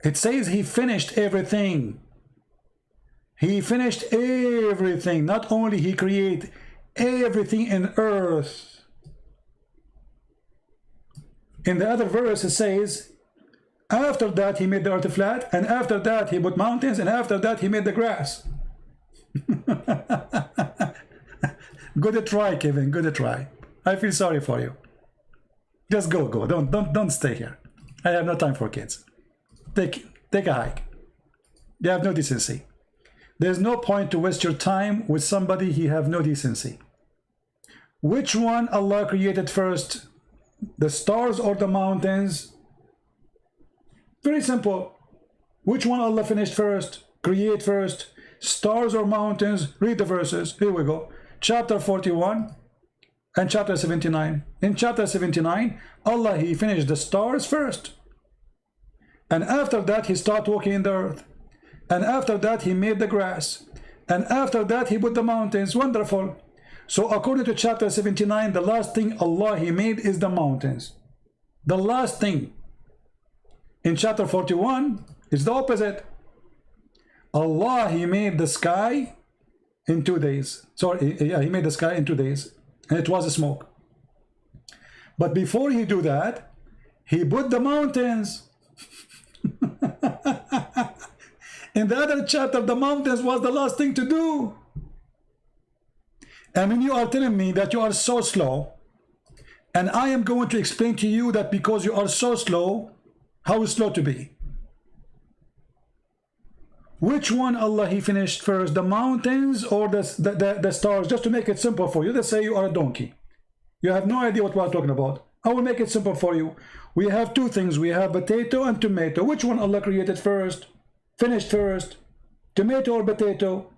It says he finished everything. He finished everything. Not only he created everything in earth. In the other verse it says, after that he made the earth flat, and after that he put mountains, and after that he made the grass. Good try, Kevin, good try. I feel sorry for you. Just go. Don't stay here. I have no time for kids. Take a hike. You have no decency. There's no point to waste your time with somebody he have no decency. Which one Allah created first? The stars or the mountains? Very simple. Which one Allah finished first? Create first? Stars or mountains? Read the verses. Here we go. Chapter 41 and chapter 79. In chapter 79, Allah he finished the stars first. And after that he started walking in the earth. And after that he made the grass. And after that he put the mountains. Wonderful. So according to chapter 79, the last thing Allah he made is the mountains. The last thing. In chapter 41, it's the opposite. Allah he made the sky in 2 days. Sorry, yeah, he made the sky in 2 days. And it was a smoke. But before he do that, he put the mountains. In the other chapter, the mountains was the last thing to do. And when you are telling me that you are so slow, and I am going to explain to you that because you are so slow, how slow to be. Which one Allah he finished first, the mountains or the stars? Just to make it simple for you, let's say you are a donkey. You have no idea what we are talking about. I will make it simple for you. We have two things. We have potato and tomato. Which one Allah created first? Finished first? Tomato or potato?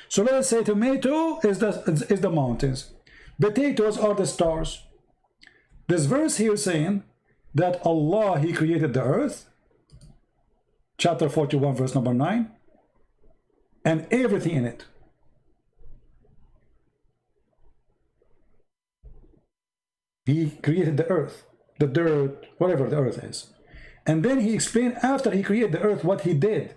So let's say tomato is the mountains. Potatoes are the stars. This verse here saying that Allah he created the earth. Chapter 41 verse number 9. And everything in it. He created the earth, the dirt, whatever the earth is. And then he explained after he created the earth what he did.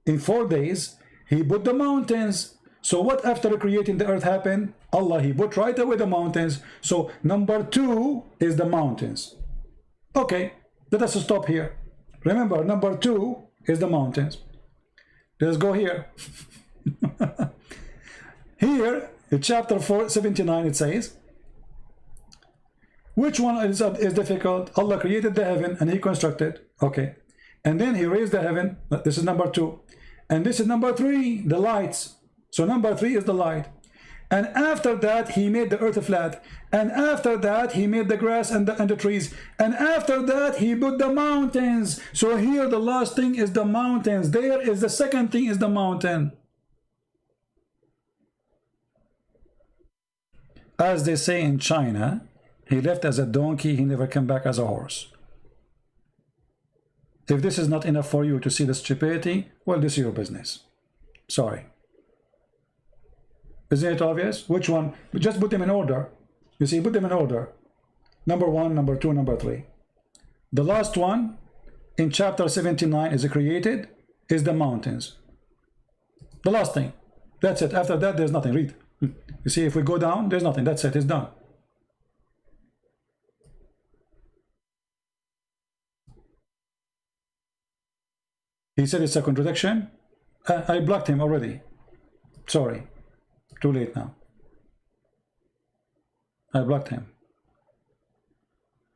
In 4 days, he put the mountains. So what after creating the earth happened? Allah, he put right away the mountains. So number 2 is the mountains. Okay, let us stop here. Remember, number 2 is the mountains. Let's go here. Here, in chapter 79, it says, which one is difficult? Allah created the heaven and he constructed. Okay. And then he raised the heaven. This is number 2. And this is number 3, the lights. So number 3 is the light. And after that, he made the earth flat. And after that, he made the grass and the trees. And after that, he put the mountains. So here, the last thing is the mountains. There is the second thing is the mountain. As they say in China, he left as a donkey, he never came back as a horse. If this is not enough for you to see the stupidity, well, this is your business. Sorry. Isn't it obvious? Which one? Just put them in order. You see, put them in order. Number 1, number 2, number 3. The last one in chapter 79 is created, is the mountains. The last thing. That's it. After that, there's nothing. Read. You see, if we go down, there's nothing. That's it. It's done. He said it's a contradiction. I blocked him already. Sorry. Too late now. I blocked him.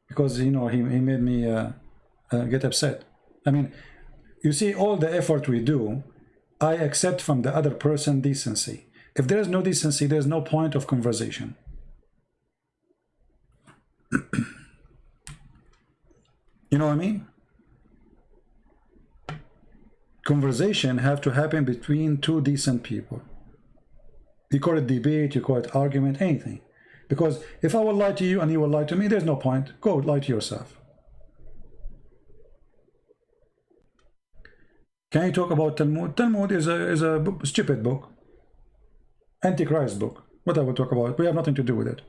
Because, you know, he made me get upset. I mean, you see, all the effort we do, I accept from the other person decency. If there is no decency, there's no point of conversation. You know what I mean? Conversation have to happen between two decent people. You call it debate, you call it argument, anything. Because if I will lie to you and you will lie to me, there's no point. Go lie to yourself. Can you talk about Talmud? Talmud is a stupid book. Antichrist book. What I will talk about? We have nothing to do with it.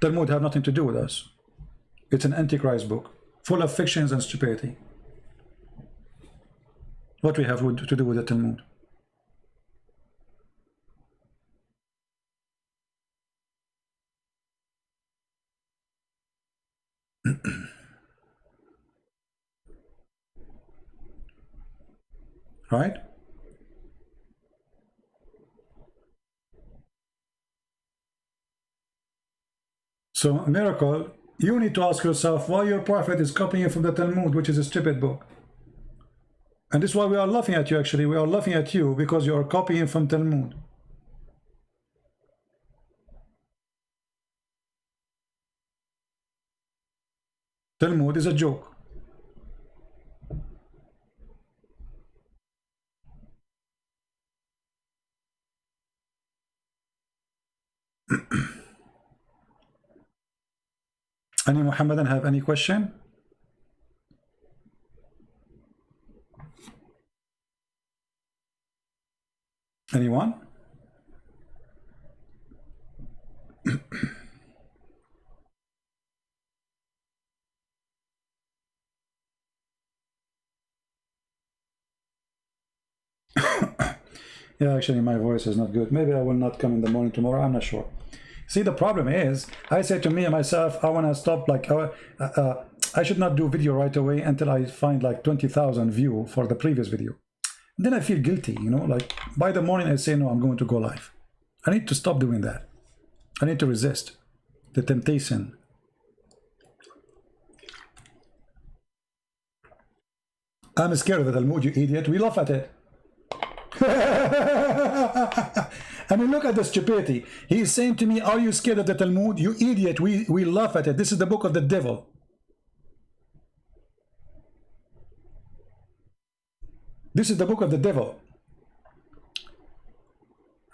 Talmud have nothing to do with us. It's an Antichrist book, full of fictions and stupidity. What we have to do with the Talmud? Right? So, miracle, you need to ask yourself why your prophet is copying from the Talmud, which is a stupid book. And this is why we are laughing at you, actually. We are laughing at you because you are copying from Talmud. Talmud is a joke. Any Muhammadan have any question? Anyone? Yeah, actually my voice is not good. Maybe I will not come in the morning tomorrow. I'm not sure. See, the problem is, I say to me and myself, I want to stop, like, I should not do video right away until I find like 20,000 view for the previous video. Then I feel guilty, you know, like by the morning I say, no, I'm going to go live. I need to stop doing that. I need to resist the temptation. I'm scared of the Talmud, you idiot. We laugh at it. I mean, look at the stupidity. He's saying to me, are you scared of the Talmud? You idiot. We laugh at it. This is the book of the devil. This is the book of the devil.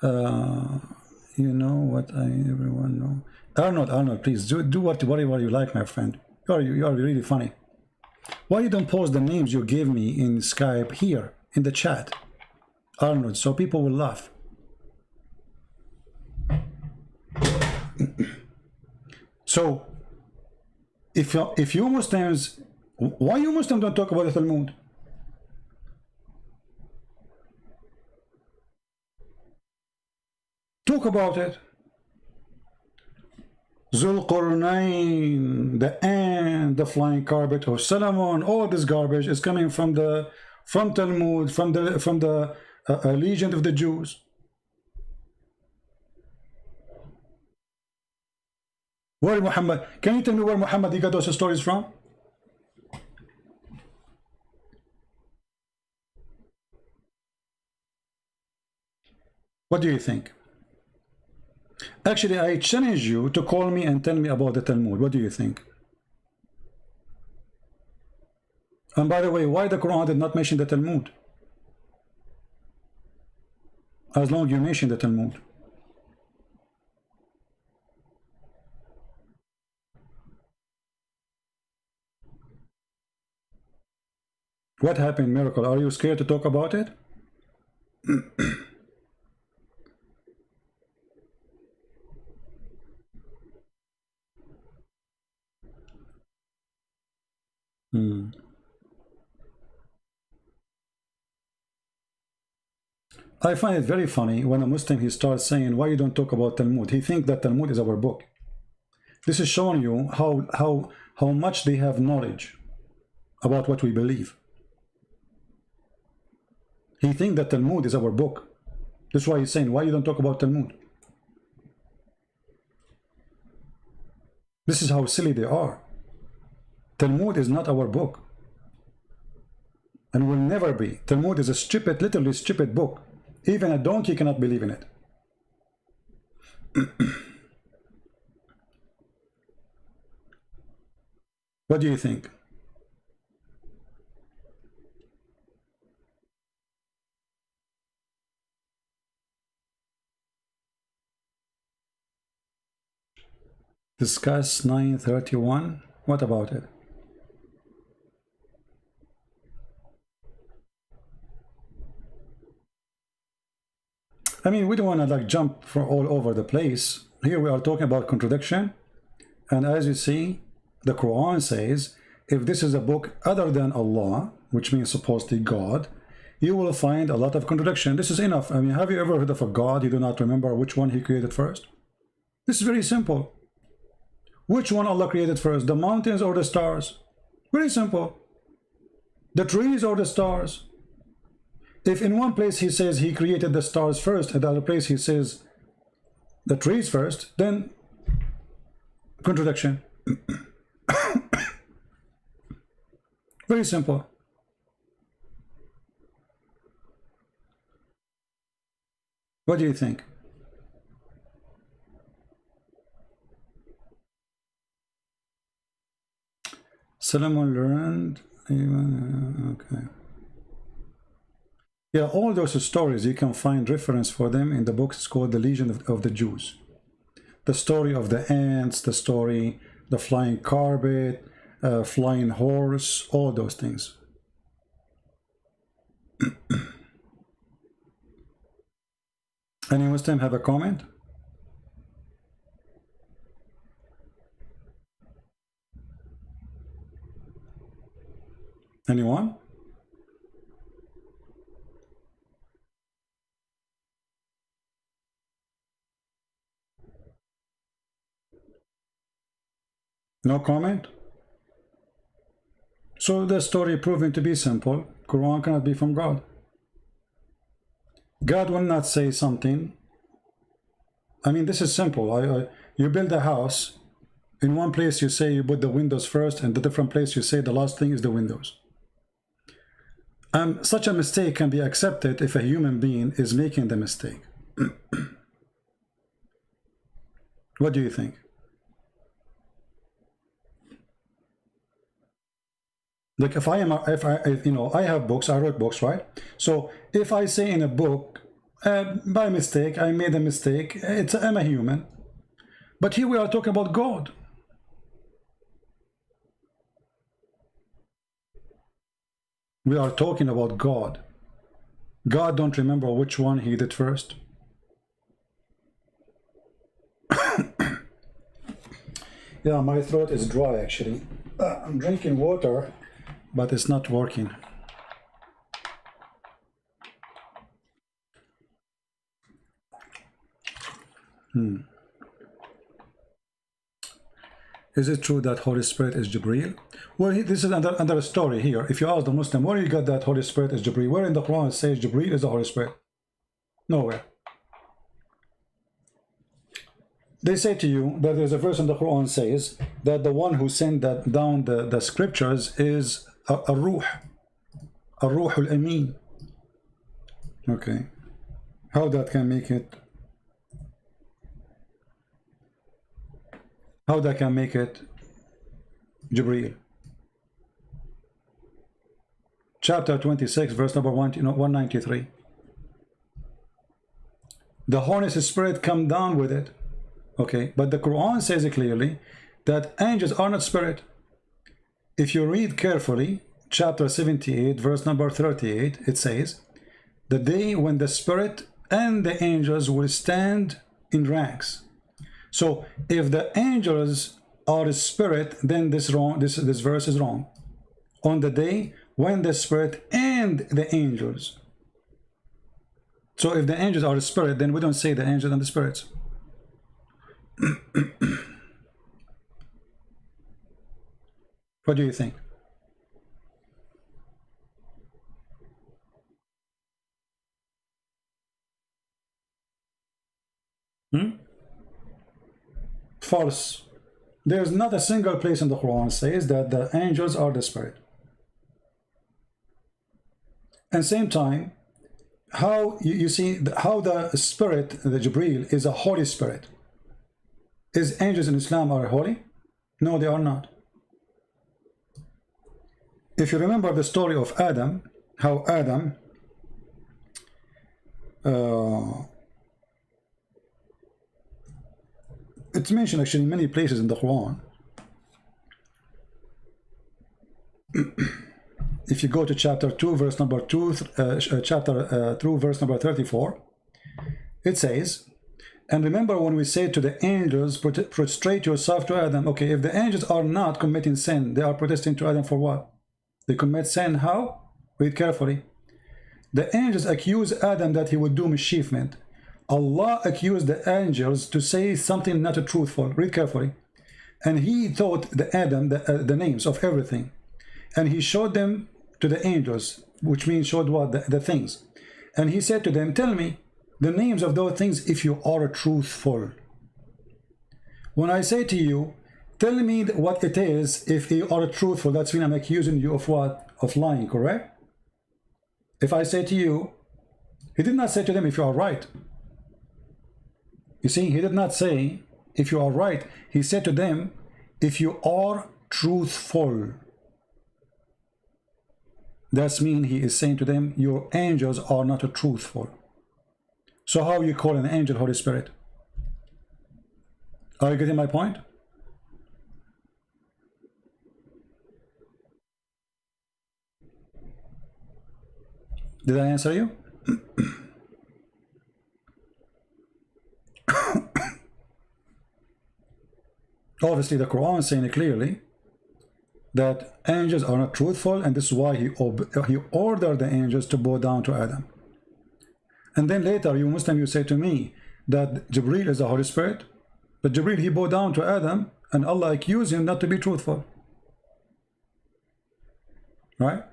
You know what everyone know. Arnold, please do whatever you like, my friend. You are really funny. Why you don't post the names you gave me in Skype here in the chat, Arnold, so people will laugh. So, if you Muslims, why you Muslims don't talk about the Talmud? Talk about it. Zulqarnain, the ant, the flying carpet, or Solomon, all this garbage is coming from Talmud, from the legend of the Jews. Where Muhammad? Can you tell me where Muhammad he got those stories from? What do you think? Actually, I challenge you to call me and tell me about the Talmud. What do you think? And by the way, why the Quran did not mention the Talmud? As long as you mention the Talmud. What happened, Miracle? Are you scared to talk about it? I find it very funny when a Muslim he starts saying, why you don't talk about Talmud? He thinks that Talmud is our book. This is showing you how much they have knowledge about what we believe. He thinks that Talmud is our book. That's why he's saying, why you don't talk about Talmud? This is how silly they are. Talmud is not our book. And will never be. Talmud is a stupid, literally stupid book. Even a donkey cannot believe in it. What do you think? Discuss 931. What about it? I mean, we don't want to like jump for all over the place. Here we are talking about contradiction. And as you see, the Quran says, if this is a book other than Allah, which means supposedly God, you will find a lot of contradiction. This is enough. I mean, have you ever heard of a God you do not remember which one he created first? This is very simple. Which one Allah created first, the mountains or the stars? Very simple. The trees or the stars? If in one place he says he created the stars first, and the other place he says the trees first, then contradiction. Very simple. What do you think? Solomon learned, okay. Yeah, all those stories, you can find reference for them in the book. It's called The Legion of the Jews. The story of the ants, the story, the flying carpet, flying horse, all those things. Any Muslim have a comment? Anyone? No comment? So the story proving to be simple. Quran cannot be from God. God will not say something. I mean, this is simple. You build a house. In one place you say you put the windows first, and the different place you say the last thing is the windows. Such a mistake can be accepted if a human being is making the mistake. What do you think? Like if I have books, I wrote books, right? So if I say in a book, by mistake, I made a mistake, I'm a human. But here we are talking about God. We are talking about God. God don't remember which one he did first. Yeah, my throat is dry actually. I'm drinking water, but it's not working. Is it true that Holy Spirit is Jibreel? Well, this is another story here. If you ask the Muslim, where you got that Holy Spirit is Jibreel? Where in the Quran it says Jibreel is the Holy Spirit? Nowhere. They say to you that there's a verse in the Quran says that the one who sent down the scriptures is a ruh al-amin. Okay. How that can make it? How that can make it Jibreel? Chapter 26, verse number 193. The Holy Spirit come down with it. Okay, but the Quran says clearly that angels are not spirit. If you read carefully, chapter 78, verse number 38, it says, the day when the spirit and the angels will stand in ranks. So if the angels are a spirit, then this verse is wrong. On the day when the spirit and the angels. So if the angels are a spirit, then we don't say the angels and the spirits. What do you think? False. There's not a single place in the Quran says that the angels are the spirit. And same time, how you see how the spirit, the Jibreel, is a holy spirit. Is angels in Islam are holy? No, they are not. If you remember the story of Adam, how Adam it's mentioned actually in many places in the Quran. If you go to chapter 2, verse number 2, chapter 2, verse number 34, it says, and remember when we say to the angels, prostrate yourself to Adam. Okay, if the angels are not committing sin, they are protesting to Adam for what? They commit sin, how? Read carefully. The angels accuse Adam that he would do mischievement. Allah accused the angels to say something not truthful. Read carefully. And he taught the Adam the names of everything. And he showed them to the angels, which means showed what? The things. And he said to them, tell me the names of those things if you are truthful. When I say to you, tell me what it is if you are truthful, that's when I'm accusing you of what? Of lying, correct? If I say to you, he did not say to them if you are right. You see, he did not say if you are right. He said to them, if you are truthful. That means he is saying to them, your angels are not truthful. So how you call an angel Holy Spirit? Are you getting my point? Did I answer you? Obviously the Quran is saying clearly that angels are not truthful, and this is why he ordered the angels to bow down to Adam. And then later, you Muslim, you say to me that Jibreel is the Holy Spirit, but Jibreel, he bowed down to Adam, and Allah accused him not to be truthful. Right?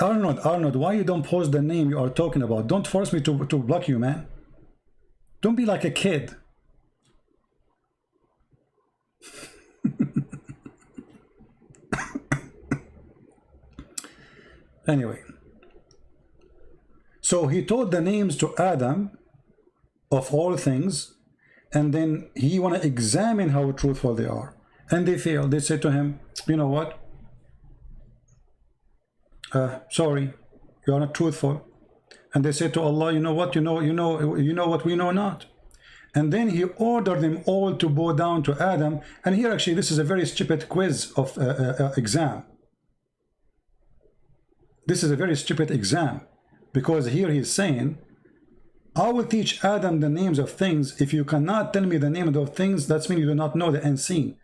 Arnold, why you don't post the name you are talking about? Don't force me to block you, man. Don't be like a kid. Anyway, so he taught the names to Adam of all things, and then he want to examine how truthful they are, and they failed. They said to him, you know what, sorry, you are not truthful. And they said to Allah, you know what, you know what we know not. And then he ordered them all to bow down to Adam. And here actually this is a very stupid quiz of exam. This is a very stupid exam, because here he's saying, I will teach Adam the names of things. If you cannot tell me the name of those things, that means you do not know the unseen.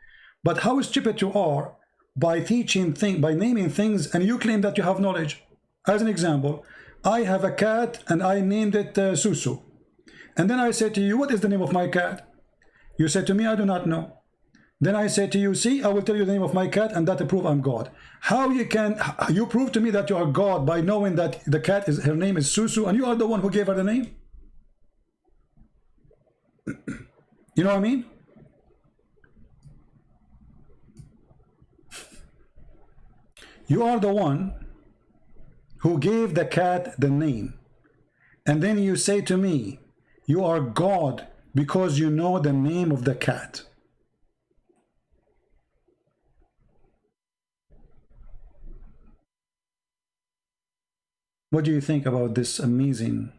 But how stupid you are by naming things, and you claim that you have knowledge. As an example, I have a cat and I named it Susu. And then I say to you, what is the name of my cat? You say to me, I do not know. Then I say to you, see, I will tell you the name of my cat, and that prove I'm God. How you prove to me that you are God by knowing that the cat her name is Susu, and you are the one who gave her the name? You know what I mean? You are the one who gave the cat the name. And then you say to me, you are God because you know the name of the cat. What do you think about this amazing?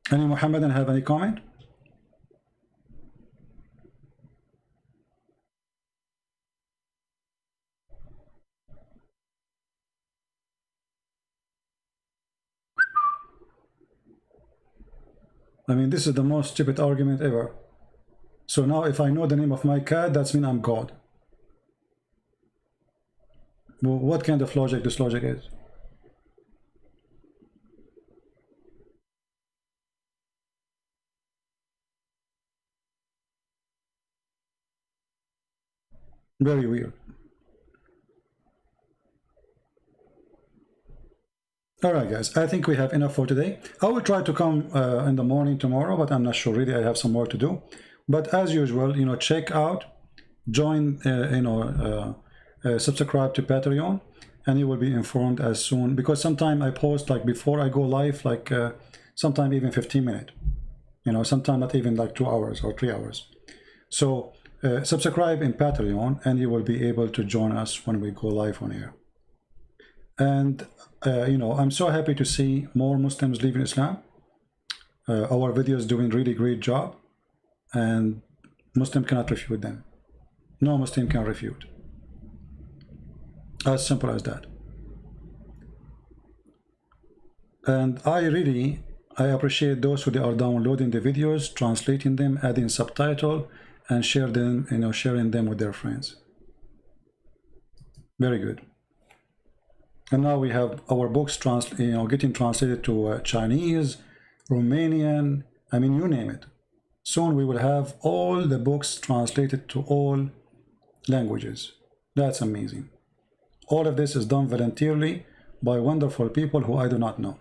Any Mohammedan have any comment? I mean, this is the most stupid argument ever. So now if I know the name of my cat, that's mean I'm God. Well, what kind of logic this logic is? Very weird. All right, guys, I think we have enough for today. I will try to come in the morning tomorrow, but I'm not sure really. I have some work to do. But as usual, you know, check out, join, subscribe to Patreon, and you will be informed as soon, because sometime I post like before I go live, like sometime even 15 minutes, you know, sometime not even like 2 hours or 3 hours. So subscribe in Patreon and you will be able to join us when we go live on air. And you know, I'm so happy to see more Muslims leaving Islam. Our videos doing really great job, and Muslim cannot refute them. No Muslim can refute. As simple as that. And I appreciate those who are downloading the videos, translating them, adding subtitle, and share them, you know, sharing them with their friends. Very good. And now we have our books getting translated to Chinese, Romanian, I mean, you name it. Soon we will have all the books translated to all languages. That's amazing. All of this is done voluntarily by wonderful people who I do not know,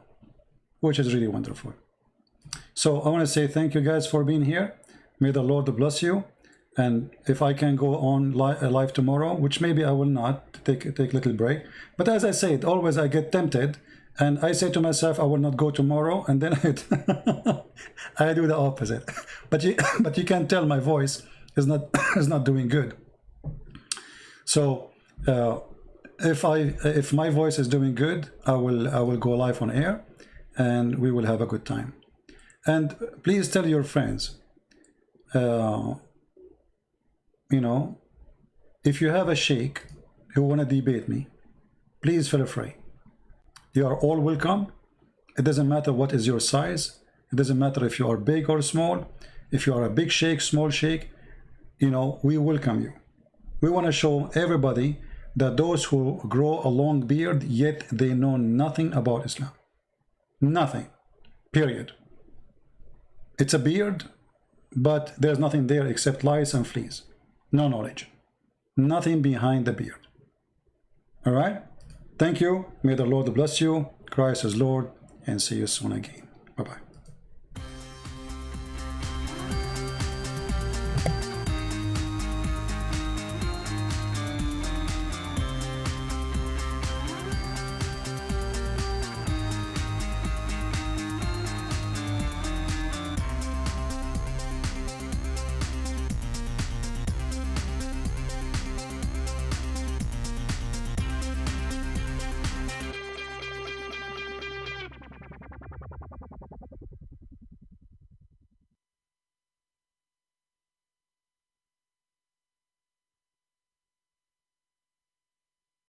which is really wonderful. So I want to say thank you guys for being here. May the Lord bless you. And if I can go on live tomorrow, which maybe I will not, take a little break. But as I said, always I get tempted and I say to myself, I will not go tomorrow. And then I do the opposite. But you can tell my voice is not doing good. So if my voice is doing good, I will go live on air and we will have a good time. And please tell your friends, you know, if you have a sheikh who want to debate me, please feel free. You are all welcome. It doesn't matter what is your size. It doesn't matter if you are big or small. If you are a big sheikh, small sheikh, you know, we welcome you. We want to show everybody that those who grow a long beard, yet they know nothing about Islam. Nothing. Period. It's a beard, but there's nothing there except lice and fleas. No knowledge. Nothing behind the beard. All right? Thank you. May the Lord bless you. Christ is Lord. And see you soon again. Bye-bye.